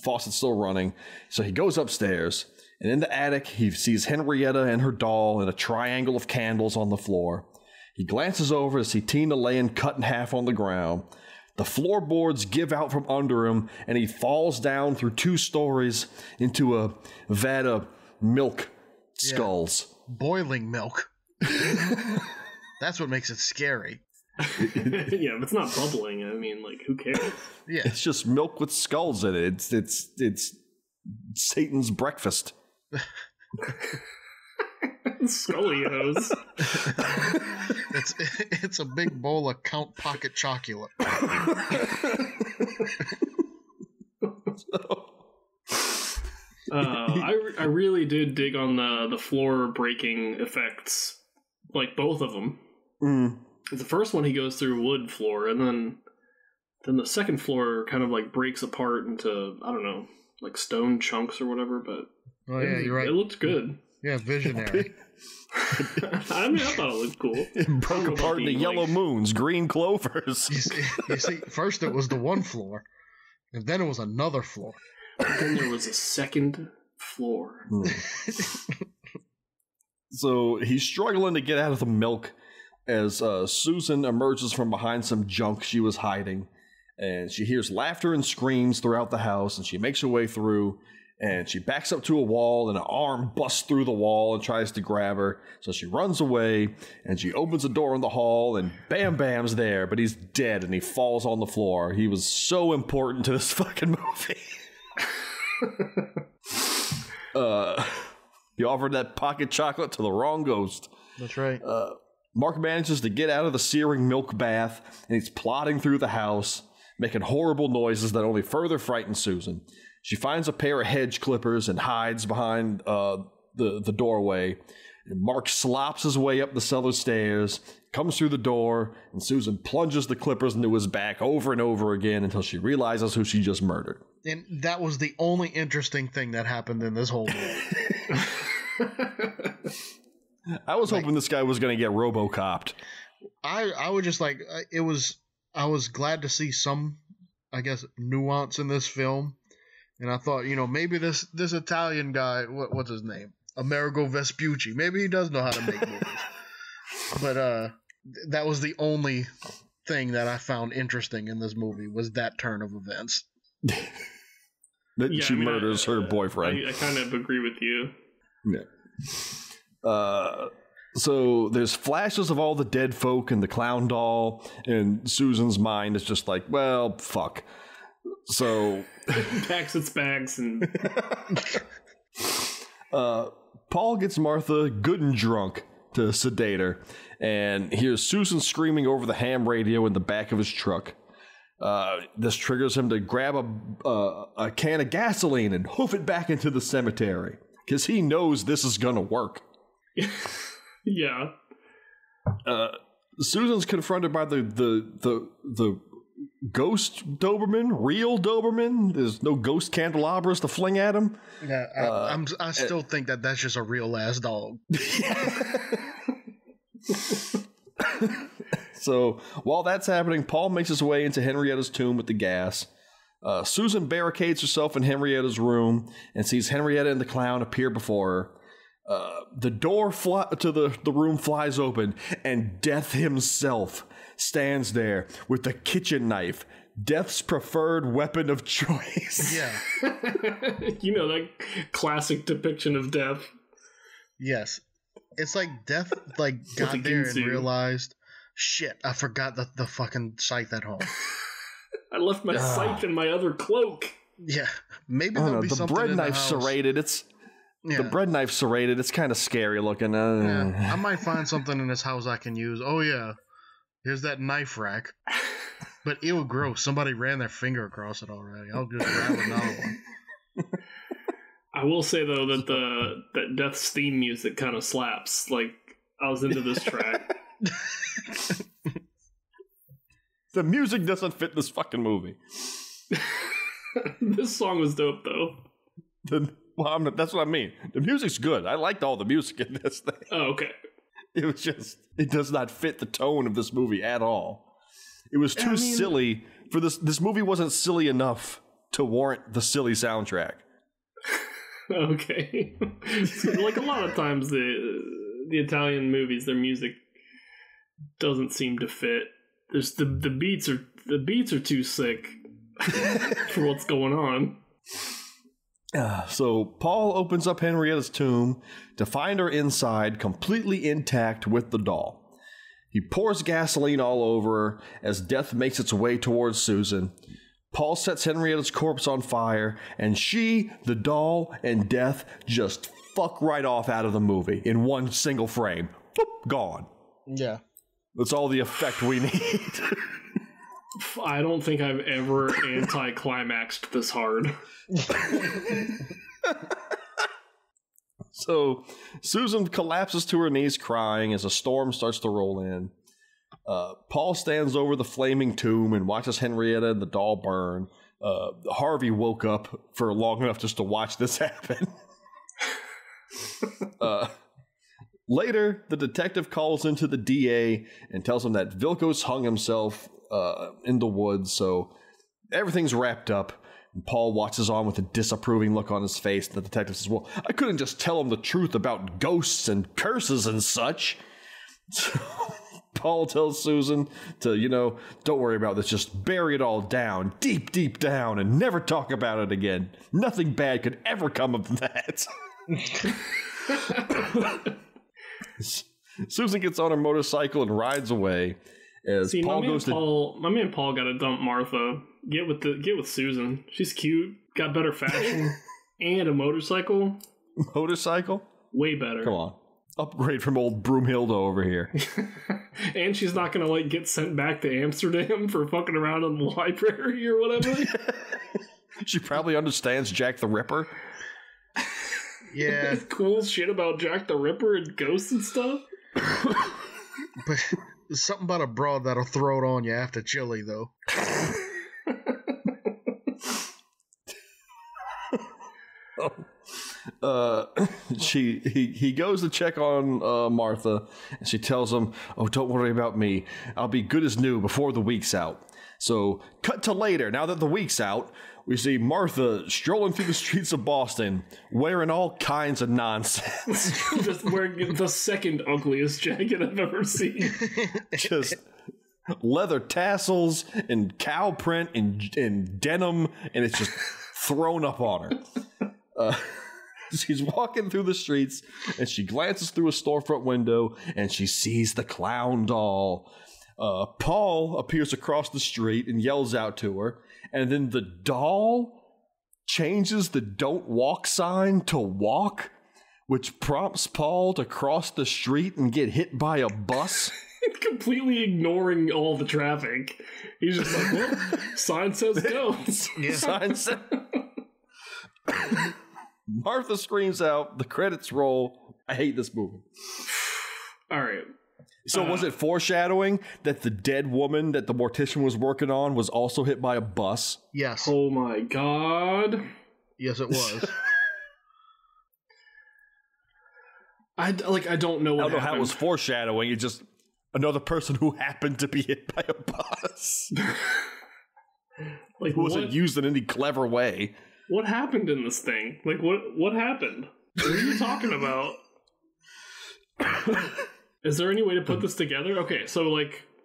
faucet's still running, so he goes upstairs. And in the attic, he sees Henrietta and her doll and a triangle of candles on the floor. He glances over to see Tina laying cut in half on the ground. The floorboards give out from under him, and he falls down through 2 stories into a vat of milk skulls. Boiling milk. That's what makes it scary. Yeah, if it's not bubbling, I mean, like, who cares? Yeah, it's just milk with skulls in it. It's Satan's breakfast. Scolios. it's a big bowl of Count Pocket chocolate. I really did dig on the floor breaking effects, like both of them. The first one he goes through wood floor, and then the second floor kind of like breaks apart into, I don't know, like stone chunks or whatever. But you're right. It looked good. Yeah, visionary. I mean, I thought it looked cool. It broke apart into yellow moons, green clovers. You see, first it was the one floor, and then it was another floor. And then there was a second floor. So he's struggling to get out of the milk as Susan emerges from behind some junk she was hiding. And she hears laughter and screams throughout the house, and she makes her way through. And she backs up to a wall, and an arm busts through the wall and tries to grab her. So she runs away, and she opens a door in the hall, and Bam Bam's there, but he's dead, and he falls on the floor. He was so important to this fucking movie. He offered that pocket chocolate to the wrong ghost. That's right. Mark manages to get out of the searing milk bath, and he's plodding through the house, making horrible noises that only further frighten Susan. She finds a pair of hedge clippers and hides behind the doorway. And Mark slops his way up the cellar stairs, comes through the door, and Susan plunges the clippers into his back over and over again until she realizes who she just murdered. And that was the only interesting thing that happened in this whole movie. I was hoping this guy was going to get RoboCopped. I would just like, I was glad to see some, I guess, nuance in this film. And I thought, maybe this Italian guy, what's his name? Amerigo Vespucci. Maybe he does know how to make movies. But that was the only thing that I found interesting in this movie, was that turn of events. She murders her boyfriend. I kind of agree with you. Yeah. So there's flashes of all the dead folk and the clown doll, and Susan's mind is just like, well, fuck. So packs its bags and Paul gets Martha good and drunk to sedate her, and hears Susan screaming over the ham radio in the back of his truck. This triggers him to grab a can of gasoline and hoof it back into the cemetery, because he knows this is gonna work. Yeah. Susan's confronted by the ghost Doberman, real Doberman. There's no ghost candelabras to fling at him. Yeah, I still think that's just a real ass dog. So while that's happening, Paul makes his way into Henrietta's tomb with the gas. Susan barricades herself in Henrietta's room and sees Henrietta and the clown appear before her. The door to the room flies open, and Death himself stands there with the kitchen knife, Death's preferred weapon of choice. Yeah. That classic depiction of Death. Yes. It's like Death got there and realized, shit, I forgot the fucking scythe at home. I left my scythe in my other cloak. Yeah. Maybe there'll be something bread in knife the house. serrated. The bread knife serrated. It's kind of scary looking. Yeah, I might find something in this house I can use. Oh yeah, here's that knife rack. But ew, gross. Somebody ran their finger across it already. I'll just grab another one. I will say though that Death's theme music kind of slaps. Like, I was into this track. The music doesn't fit this fucking movie. This song was dope though. That's what I mean. The music's good. I liked all the music in this thing. Oh, okay. It was just, it does not fit the tone of this movie at all. It was too silly for this. This movie wasn't silly enough to warrant the silly soundtrack. Okay. So, like a lot of times the Italian movies, their music doesn't seem to fit. There's the beats are too sick for what's going on. So Paul opens up Henrietta's tomb to find her inside completely intact with the doll. He pours gasoline all over her as death makes its way towards Susan. Paul sets Henrietta's corpse on fire, and she, the doll, and death just fuck right off out of the movie in one single frame. Boop, gone. Yeah. That's all the effect we need. I don't think I've ever anti-climaxed this hard. So Susan collapses to her knees crying as a storm starts to roll in. Paul stands over the flaming tomb and watches Henrietta and the doll burn. Harvey woke up for long enough just to watch this happen. Later, the detective calls into the DA and tells him that Vilkos hung himself in the woods, so everything's wrapped up. And Paul watches on with a disapproving look on his face. The detective says, well, I couldn't just tell him the truth about ghosts and curses and such. So Paul tells Susan to, don't worry about this. Just bury it all down, deep, deep down, and never talk about it again. Nothing bad could ever come of that. Susan gets on her motorcycle and rides away. As Paul my man Paul got to dump Martha. Get with Susan. She's cute, got better fashion, and a motorcycle. Motorcycle? Way better. Come on. Upgrade from old Broomhilda over here. And she's not gonna get sent back to Amsterdam for fucking around in the library or whatever. She probably understands Jack the Ripper. Yeah. Cool shit about Jack the Ripper and ghosts and stuff. But there's something about a broad that'll throw it on you after chilli, though. He goes to check on Martha, and she tells him, oh, don't worry about me. I'll be good as new before the week's out. So, cut to later. Now that the week's out, we see Martha strolling through the streets of Boston, wearing all kinds of nonsense. Just wearing the second ugliest jacket I've ever seen. Just leather tassels and cow print and denim, and it's just thrown up on her. She's walking through the streets, and she glances through a storefront window, and she sees the clown doll. Paul appears across the street and yells out to her, and then the doll changes the don't walk sign to walk, which prompts Paul to cross the street and get hit by a bus. Completely ignoring all the traffic. He's just like, well, sign says go. Yeah. Sign says... Martha screams out, the credits roll. I hate this movie. All right. So was it foreshadowing that the dead woman that the mortician was working on was also hit by a bus? Yes. Oh my god. Yes, it was. I don't know what happened. How it was foreshadowing. It's just another person who happened to be hit by a bus. It wasn't used in any clever way. What happened in this thing? What happened? What are you talking about? Is there any way to put this together? Okay, so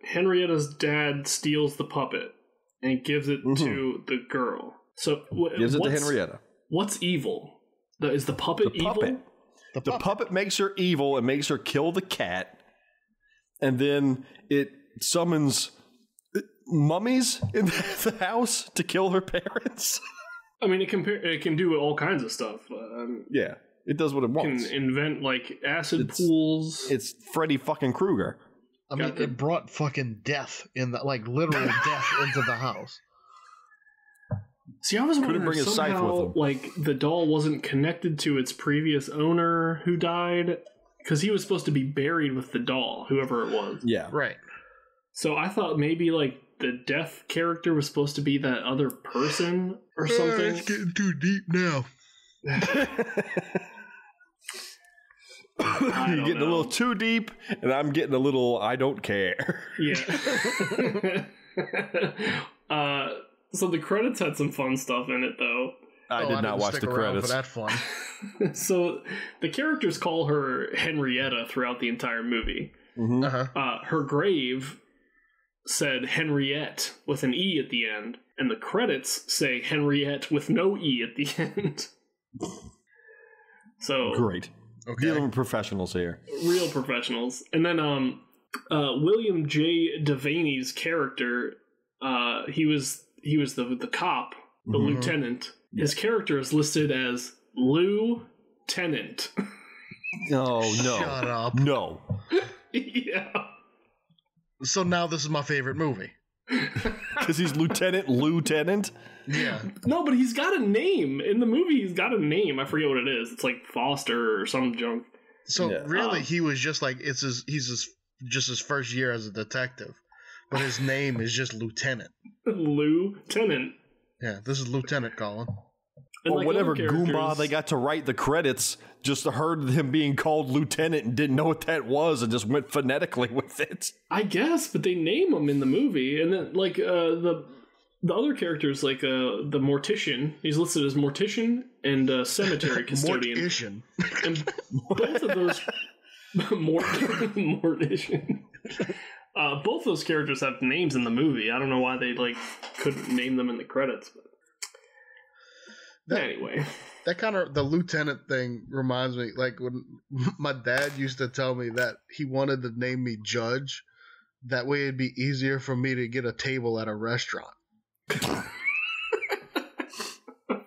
Henrietta's dad steals the puppet and gives it to the girl. So gives it to Henrietta. What's evil? Is the puppet evil? The puppet makes her evil and makes her kill the cat, and then it summons mummies in the house to kill her parents. I mean, it can do all kinds of stuff. Yeah. It does what it wants. It can invent acid pools. It's Freddy fucking Krueger. I mean, it brought fucking death literal death into the house. See, I was wondering somehow the doll wasn't connected to its previous owner who died, because he was supposed to be buried with the doll, whoever it was. Yeah, right. So I thought maybe the death character was supposed to be that other person or something. It's getting too deep now. You're getting a little too deep, and I'm getting a little I don't care. Yeah. So the credits had some fun stuff in it, though. I did not watch the credits. For that fun. So the characters call her Henrietta throughout the entire movie. Her grave said Henriette with an E at the end, and the credits say Henriette with no E at the end. So great. Okay. Dealing with professionals here. Real professionals. And then William J. Devaney's character, he was the cop, the lieutenant. His character is listed as Lou Tennant. Oh, no. Shut up. No. Yeah. So now this is my favorite movie. Because he's Lieutenant? Yeah. No, but he's got a name. In the movie, he's got a name. I forget what it is. It's like Foster or some junk. So really, he was just like, he's his first year as a detective. But his name is just Lieutenant. Lieutenant. Yeah, this is Lieutenant Colin. Or like whatever Goomba they got to write the credits just heard him being called Lieutenant and didn't know what that was and just went phonetically with it. I guess, but they name him in the movie. And then, like, the other characters, like the Mortician, he's listed as Mortician and Cemetery Custodian. Mortician. And both of those... Mortician. Both those characters have names in the movie. I don't know why they, like, couldn't name them in the credits, but... Anyway, that kind of the lieutenant thing reminds me, like when my dad used to tell me that he wanted to name me Judge. That way it'd be easier for me to get a table at a restaurant.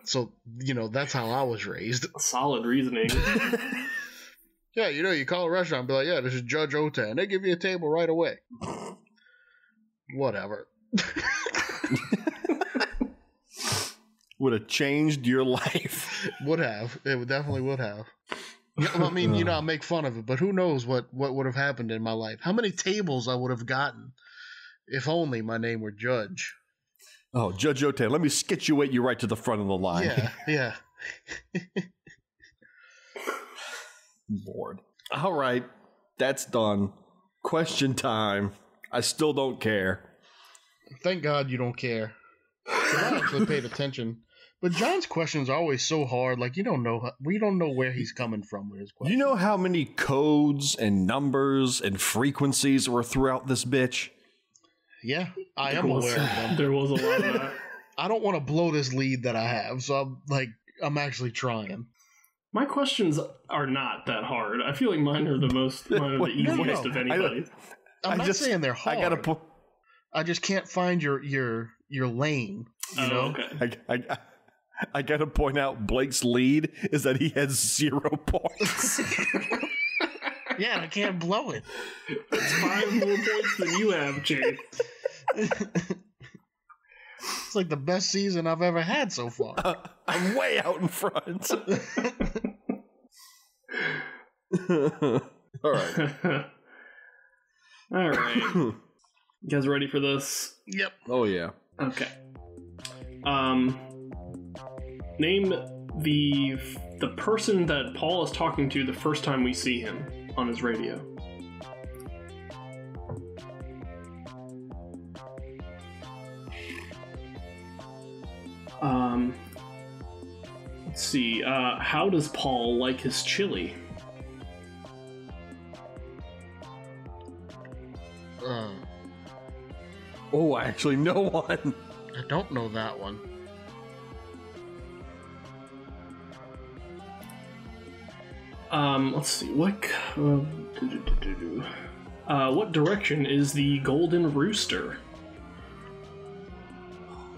So, that's how I was raised. Solid reasoning. Yeah, you call a restaurant and be like, yeah, this is Judge Ota, and they give you a table right away. Whatever. Would have changed your life. Would have. It definitely would have. I mean, I make fun of it, but who knows what would have happened in my life. How many tables I would have gotten if only my name were Judge. Oh, Judge Ote, let me situate you right to the front of the line. Yeah. Lord. All right, that's done. Question time. I still don't care. Thank God you don't care. I actually paid attention. But John's questions are always so hard. Like, we don't know where he's coming from with his questions. You know how many codes and numbers and frequencies were throughout this bitch? Yeah, I am aware of them. There was a lot of that. I don't want to blow this lead that I have, so I'm actually trying. My questions are not that hard. I feel like mine are the easiest of anybody. I'm not saying they're hard. I just can't find your lane. You know? Okay. I gotta point out Blake's lead is that he has 0 points. Yeah, I can't blow it. It's 5 more points than you have, Jake. It's like the best season I've ever had so far. I'm way out in front. All right. All right. You guys ready for this? Yep. Oh, yeah. Okay. Name the person that Paul is talking to the first time we see him on his radio. Let's see. How does Paul like his chili? Oh, I actually know one. I don't know that one. Let's see. What direction is the golden rooster?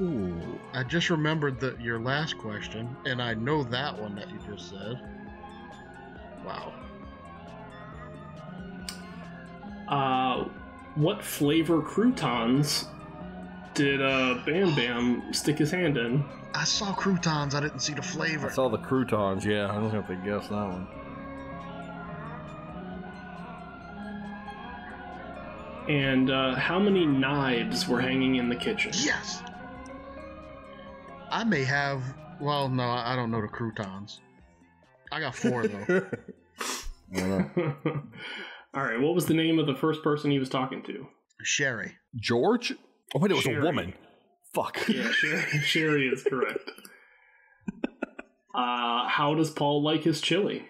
Ooh, I just remembered your last question, and I know that one that you just said. Wow. What flavor croutons did Bam Bam stick his hand in? I saw croutons. I didn't see the flavor. I saw the croutons. Yeah, I don't have to guess that one. And how many knives were hanging in the kitchen? Yes. I may have. Well, no, I don't know the croutons. I got 4 though. I don't know. All right. What was the name of the first person he was talking to? Sherry. George? Oh wait, it was Sherry. a woman. Fuck. Yeah, Sherry is correct. How does Paul like his chili?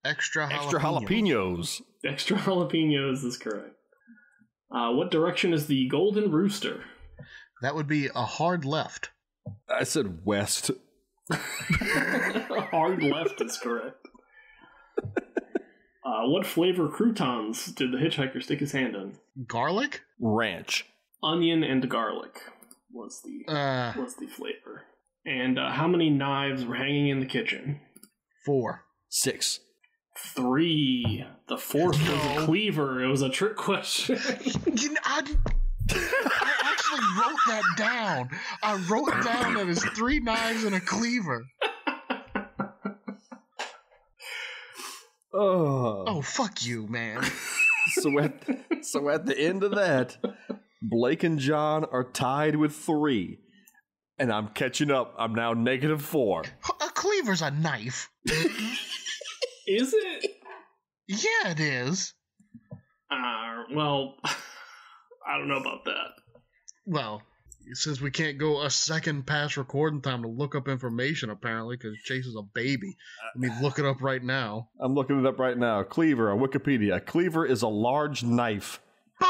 Extra jalapenos. Extra jalapenos is correct. What direction is the Golden Rooster? That would be a hard left. I said west. Hard left is correct. What flavor croutons did the hitchhiker stick his hand in? Garlic? Ranch. Onion and garlic was the flavor. And how many knives were hanging in the kitchen? 4. 6. 3. The fourth was a cleaver. It was a trick question. I actually wrote that down. I wrote down that it's 3 knives and a cleaver. Oh, fuck you, man. So at the end of that, Blake and John are tied with 3. And I'm catching up. I'm now -4. A cleaver's a knife. Is it? Yeah, it is. Well, I don't know about that. Well, since we can't go a second past recording time to look up information, apparently, because Chase is a baby. Let me look it up right now. I'm looking it up right now. Cleaver on Wikipedia. A cleaver is a large knife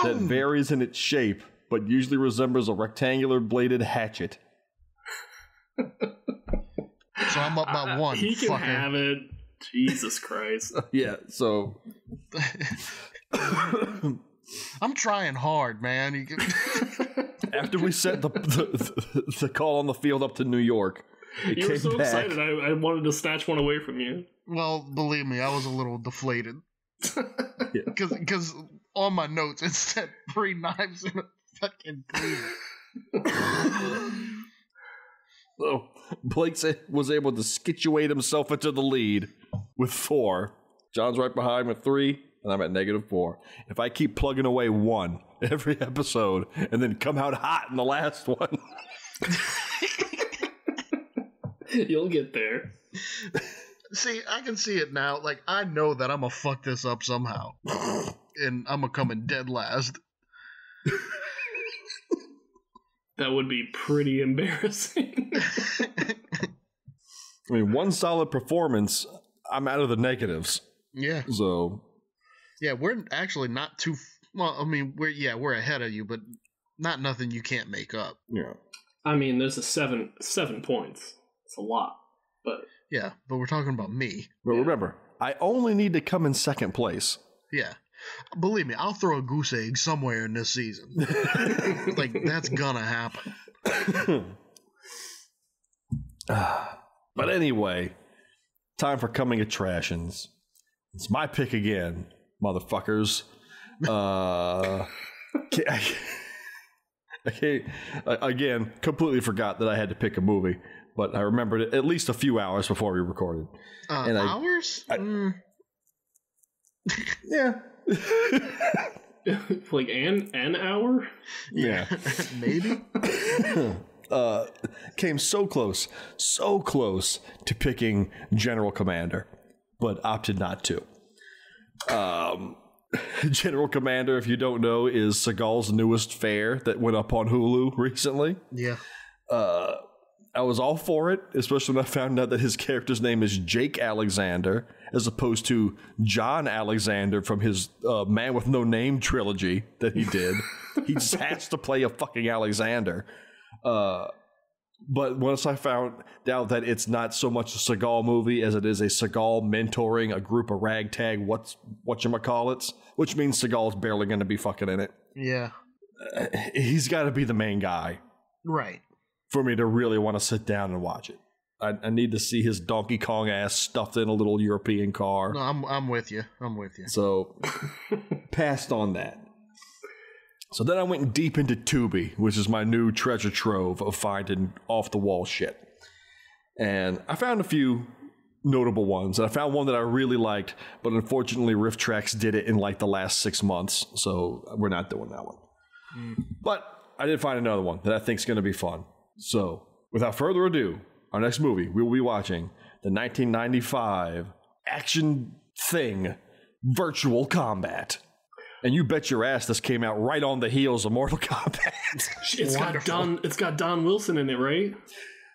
that varies in its shape, but usually resembles a rectangular bladed hatchet. So I'm up by 1. He can have it. Jesus Christ. Yeah, so... I'm trying hard, man. After we set the call on the field up to New York, you were so excited. I wanted to snatch one away from you. Well, believe me, I was a little deflated. Because on my notes, it said 3 knives and a fucking cleaver. So Blake was able to situate himself into the lead with 4. John's right behind with 3, and I'm at -4. If I keep plugging away 1 every episode and then come out hot in the last one, you'll get there. See, I can see it now. Like, I know that I'm going to fuck this up somehow. And I'm going to come in dead last. That would be pretty embarrassing. I mean, 1 solid performance, I'm out of the negatives. Yeah. So. Yeah, we're actually not too. Well, I mean, we're ahead of you, but not nothing you can't make up. Yeah. I mean, there's a 7 points. It's a lot, but yeah, but we're talking about me. But remember, I only need to come in 2nd place. Yeah. Believe me, I'll throw a goose egg somewhere in this season. Like, that's gonna happen. But anyway, time for coming attractions. It's my pick again, motherfuckers. I again, completely forgot that I had to pick a movie, but I remembered it at least a few hours before we recorded. Hours? Yeah. Like an hour? Yeah. Maybe. Came so close to picking General Commander, but opted not to. General Commander, if you don't know, is Seagal's newest fare that went up on Hulu recently. Yeah. I was all for it, especially when I found out that his character's name is Jake Alexander, as opposed to John Alexander from his Man with No Name trilogy that he did. He just has to play a fucking Alexander. But once I found out that it's not so much a Seagal movie as it is a Seagal mentoring a group of ragtag whatchamacallits, which means Seagal's barely going to be fucking in it. Yeah. He's got to be the main guy. Right. For me to really want to sit down and watch it. I need to see his Donkey Kong ass stuffed in a little European car. No, I'm with you. So, passed on that. So then I went deep into Tubi, which is my new treasure trove of finding off-the-wall shit. And I found a few notable ones. And I found one that I really liked, but unfortunately Riff Tracks did it in like the last 6 months, so we're not doing that one. But I did find another one that I think is going to be fun. So, without further ado, our next movie, we will be watching the 1995 action thing, Virtual Combat. And you bet your ass this came out right on the heels of Mortal Kombat. It's got Don Wilson in it, right?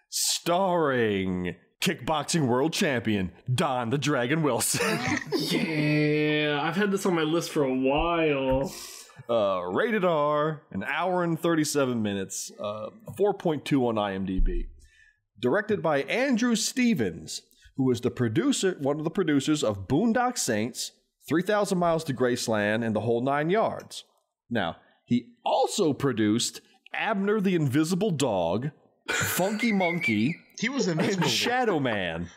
Starring kickboxing world champion, Don the Dragon Wilson. Yeah, I've had this on my list for a while. Rated R, an hour and 37 minutes, 4.2 on IMDb. Directed by Andrew Stevens, who is one of the producers of Boondock Saints, 3,000 Miles to Graceland, and The Whole Nine Yards. Now, he also produced Abner the Invisible Dog, Funky Monkey, he was in this and movie. Shadow Man.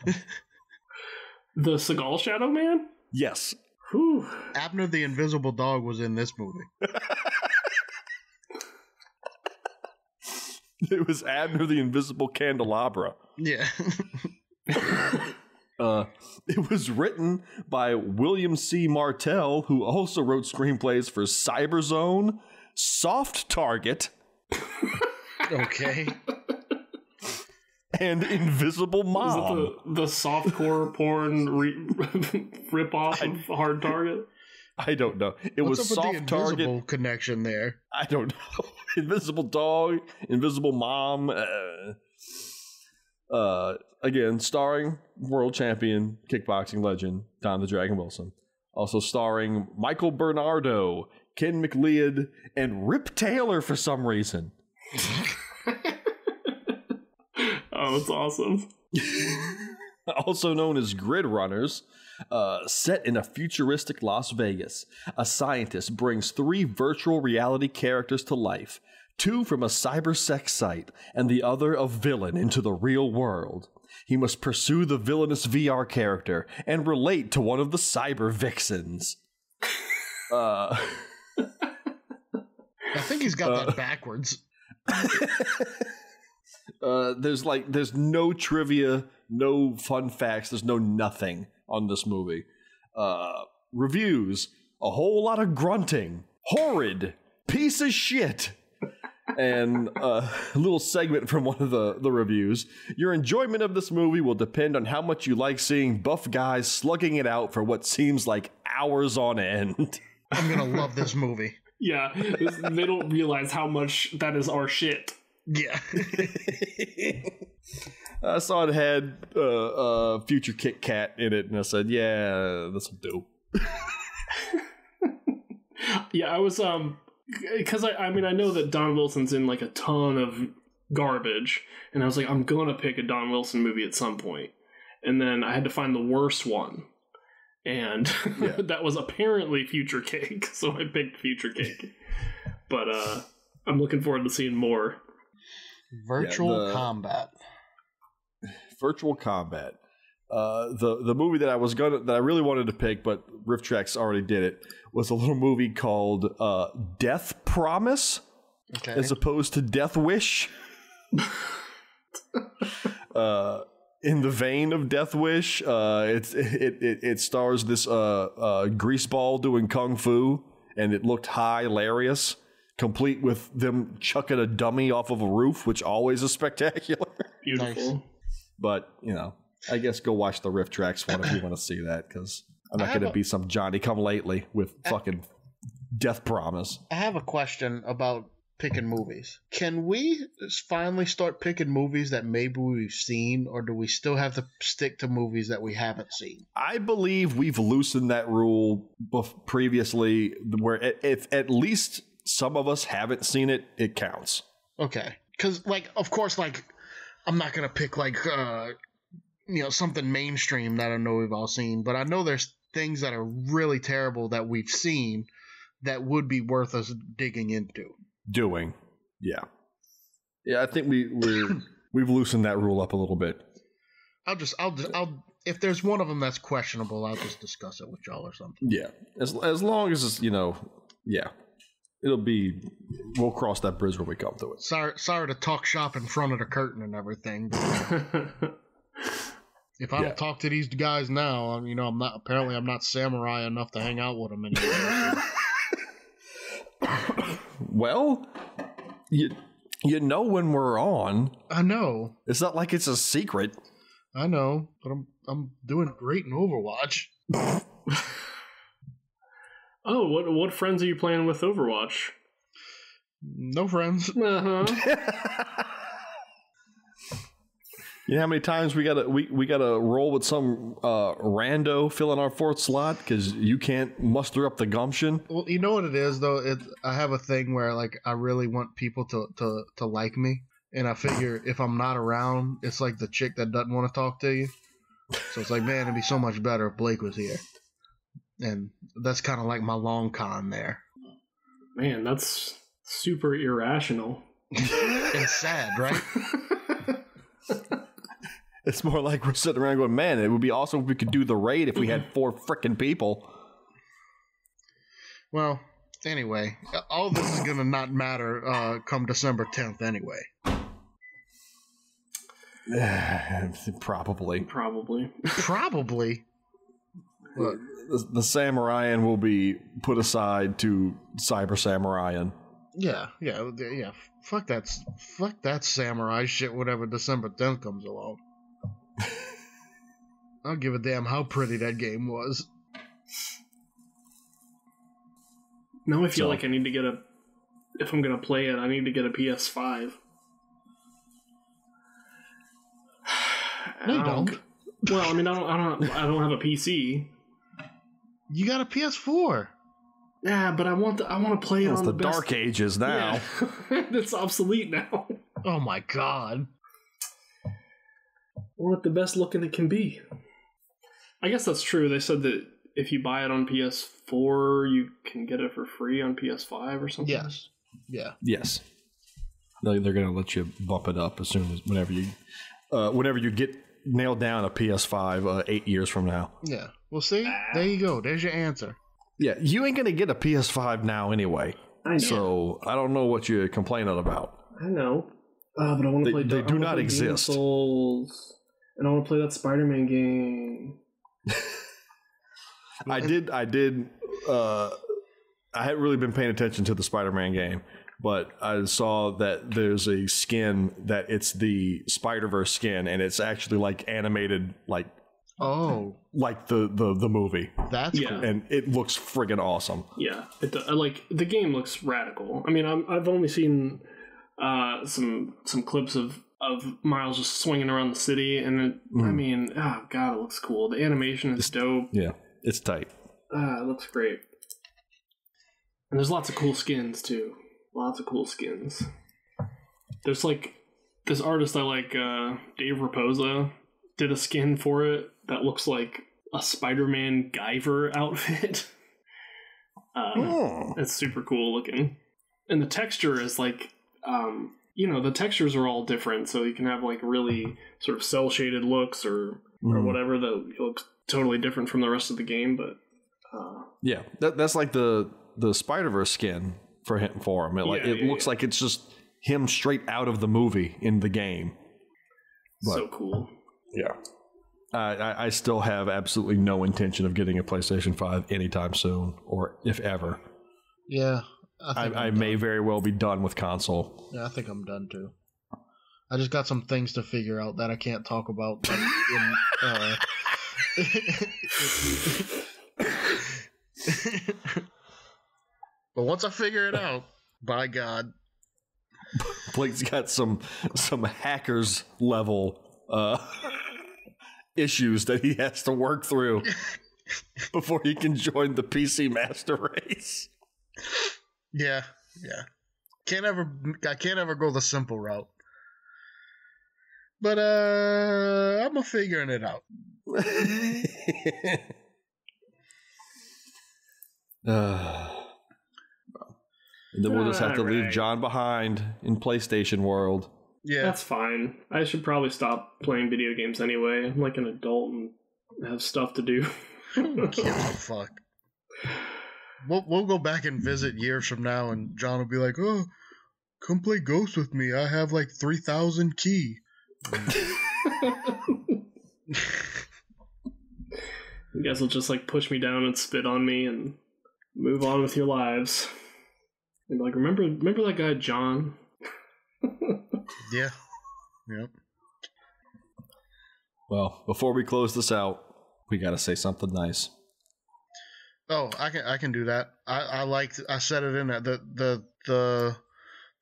The Seagal Shadow Man? Yes. Whew. Abner the Invisible Dog was in this movie. It was Abner the Invisible Candelabra. Yeah. It was written by William C. Martell, who also wrote screenplays for Cyberzone, Soft Target, Okay. and Invisible Mom. Is it the softcore porn ripoff of Hard Target? I don't know. It What's was up with Soft the invisible Target connection there? I don't know. Invisible Dog, Invisible Mom. Again, starring world champion, kickboxing legend, Don the Dragon Wilson. Also starring Michael Bernardo, Ken McLeod, and Rip Taylor for some reason. Oh, that's awesome. Also known as Grid Runners. Set in a futuristic Las Vegas, a scientist brings 3 virtual reality characters to life, 2 from a cyber sex site, and the other a villain into the real world. He must pursue the villainous VR character and relate to one of the cyber vixens. I think he's got that backwards. There's no trivia, no fun facts, there's no nothing on this movie. Reviews, a whole lot of grunting, horrid, piece of shit. And a little segment from one of the reviews. Your enjoyment of this movie will depend on how much you like seeing buff guys slugging it out for what seems like hours on end. I'm gonna love this movie. Yeah, they don't realize how much that is our shit. Yeah. I saw it had Future Kit Kat in it, and I said, yeah, this'll do. Yeah, I was, because I mean, I know that Don Wilson's in like a ton of garbage, and I was like, I'm gonna pick a Don Wilson movie at some point. And then I had to find the worst one. And that was apparently Future Cake, so I picked Future Cake. But I'm looking forward to seeing more. Virtual Combat. Virtual Combat. The movie that I really wanted to pick, but Riff Tracks already did it, was a little movie called Death Promise, as opposed to Death Wish. In the vein of Death Wish, it stars this greaseball doing kung fu, and it looked hilarious, complete with them chucking a dummy off of a roof, which always is spectacular. Beautiful. Nice. But, you know, I guess go watch the Riff Tracks one if you want to see that, because I'm not going to be some Johnny come lately with fucking Death Promise. I have a question about picking movies. Can we finally start picking movies that maybe we've seen, or do we still have to stick to movies that we haven't seen? I believe we've loosened that rule previously, where if at least some of us haven't seen it, it counts. Okay. Because, like, of course, like, I'm not going to pick, like, something mainstream that I know we've all seen, but I know there's things that are really terrible that we've seen that would be worth us digging into. Yeah, I think we've loosened that rule up a little bit. I'll if there's one of them that's questionable, I'll just discuss it with y'all or something. Yeah, as long as it's, we'll cross that bridge when we come to it. Sorry to talk shop in front of the curtain and everything. But if I don't talk to these guys now, I'm not samurai enough to hang out with them anymore. Well, you know when we're on. I know. It's not like it's a secret. I know, but I'm doing great in Overwatch. Oh, what friends are you playing with Overwatch? No friends. Uh-huh. You know how many times we gotta roll with some rando filling our fourth slot because you can't muster up the gumption? Well, you know what it is though. I have a thing where like I really want people to like me, and I figure if I'm not around, it's like the chick that doesn't want to talk to you. So it's like, man, it'd be so much better if Blake was here, and that's kind of like my long con there. Man, that's super irrational and sad, right? It's more like we're sitting around going, man, it would be awesome if we could do the raid if we had 4 frickin' people. Well, anyway, all this is going to not matter come December 10th anyway. Probably. Probably? What? The Samuraian will be put aside to Cyber Samuraian. Yeah. Fuck that samurai shit, whatever December 10th comes along. I'll give a damn how pretty that game was. Now I feel like I need to get if I'm going to play it, I need to get a PS5. No, you don't. Well, I mean, I don't have a PC. You got a PS4. Yeah, but I want to play it on the best. Dark Ages now. Yeah. It's obsolete now. Oh my god. I want it the best looking it can be. I guess that's true. They said that if you buy it on PS4, you can get it for free on PS5 or something. Yes. Yeah. Yes. They're going to let you bump it up as soon as whenever you get nailed down a PS5 8 years from now. Yeah. Well, see, there you go. There's your answer. Yeah, you ain't going to get a PS5 now anyway. I know. So I don't know what you're complaining about. I know. But I want to play. They do not exist. Demon Souls, and I want to play that Spider-Man game. I hadn't really been paying attention to the Spider-Man game, but I saw that there's a skin that it's the Spider-Verse skin, and it's actually like animated, like the movie. That's cool. And it looks friggin' awesome. Yeah, the game looks radical. I mean, I've only seen some clips of Miles just swinging around the city, and I mean, oh god, it looks cool. The animation is dope. Yeah, it's tight. It looks great. And there's lots of cool skins too. Lots of cool skins. There's like this artist I like, Dave Raposa, did a skin for it that looks like a Spider-Man Guyver outfit. It's super cool looking. And the texture is like, the textures are all different, so you can have like really sort of cell-shaded looks or whatever that looks totally different from the rest of the game, but... Yeah, that's like the Spider-Verse skin for him. It looks like it's just him straight out of the movie in the game. But, so cool. Yeah. I still have absolutely no intention of getting a PlayStation 5 anytime soon, or if ever. Yeah. I may very well be done with console. Yeah, I think I'm done too. I just got some things to figure out that I can't talk about. But once I figure it out, by God. Blake's got some hackers level issues that he has to work through before he can join the PC master race. Yeah. I can't ever go the simple route. But I'm figuring it out. And then we'll just have to leave John behind in PlayStation world. Yeah, that's fine. I should probably stop playing video games anyway. I'm like an adult and have stuff to do. Who gives a fuck? We'll go back and visit years from now, and John will be like, "Oh, come play Ghost with me. I have like 3,000 key." You guys will just like push me down and spit on me and move on with your lives. And like, remember that guy John? Yeah. Yep. Well, before we close this out, we got to say something nice. Oh, I can do that. I said it in that the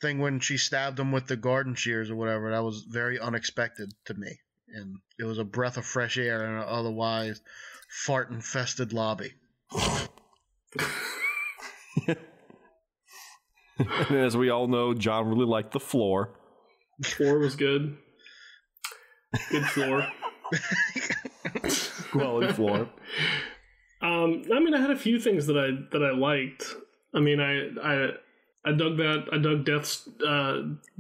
thing when she stabbed him with the garden shears or whatever. That was very unexpected to me. and it was a breath of fresh air in an otherwise fart-infested lobby. And as we all know, John really liked the floor. The floor was good. Good floor. Quality floor. I mean, I had a few things that I liked. I mean, I dug that. I dug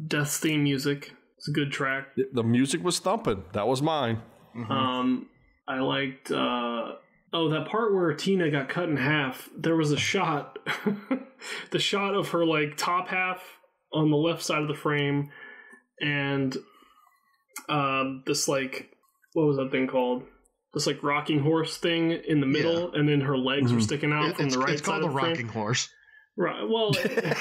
Death's theme music. It's a good track. The music was thumping. That was mine. Mm-hmm. I liked that part where Tina got cut in half. There was a shot, the shot of her like top half on the left side of the frame, and this like, what was that thing called? This like rocking horse thing in the middle, and then her legs were sticking out from the right side. It's called a rocking horse. Right. Well, it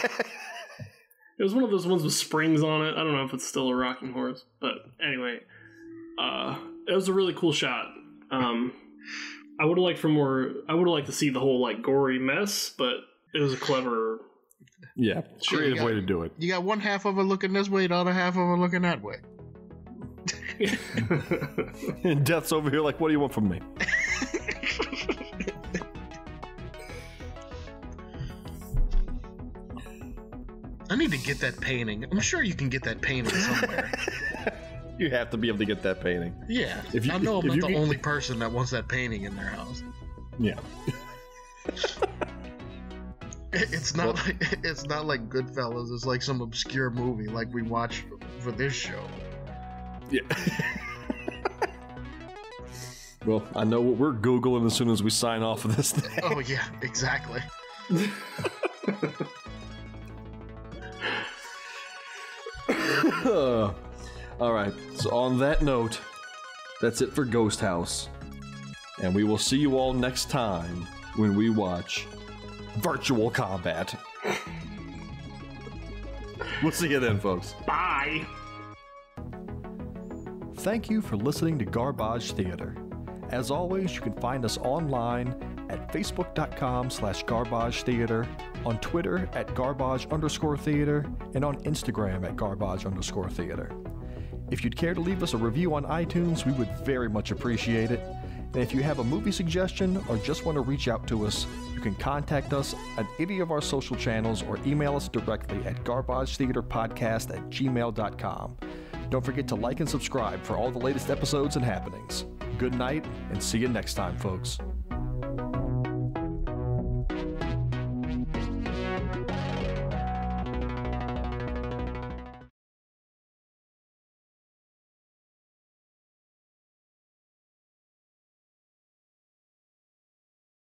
was one of those ones with springs on it. I don't know if it's still a rocking horse, but anyway, it was a really cool shot. I would have liked for more. I would have liked to see the whole like gory mess, but it was a clever, creative way to do it. You got one half of it looking this way, the other half of it looking that way. And Death's over here like, what do you want from me? I need to get that painting. I'm sure you can get that painting somewhere. You have to be able to get that painting. Yeah. I know I'm not the only person that wants that painting in their house. Yeah. It's not like Goodfellas. It's like some obscure movie like we watch for this show. Yeah. Well, I know what we're Googling as soon as we sign off of this thing. Oh, yeah, exactly. All right, so on that note, that's it for Ghosthouse. And we will see you all next time when we watch Virtual Combat. We'll see you then, folks. Bye. Thank you for listening to Garbage Theater. As always, you can find us online at facebook.com/Garbage Theater, on Twitter at Garbage_Theater, and on Instagram at Garbage_Theater. If you'd care to leave us a review on iTunes, we would very much appreciate it. And if you have a movie suggestion or just want to reach out to us, you can contact us at any of our social channels or email us directly at garbagetheaterpodcast@gmail.com. Don't forget to like and subscribe for all the latest episodes and happenings. Good night, and see you next time, folks.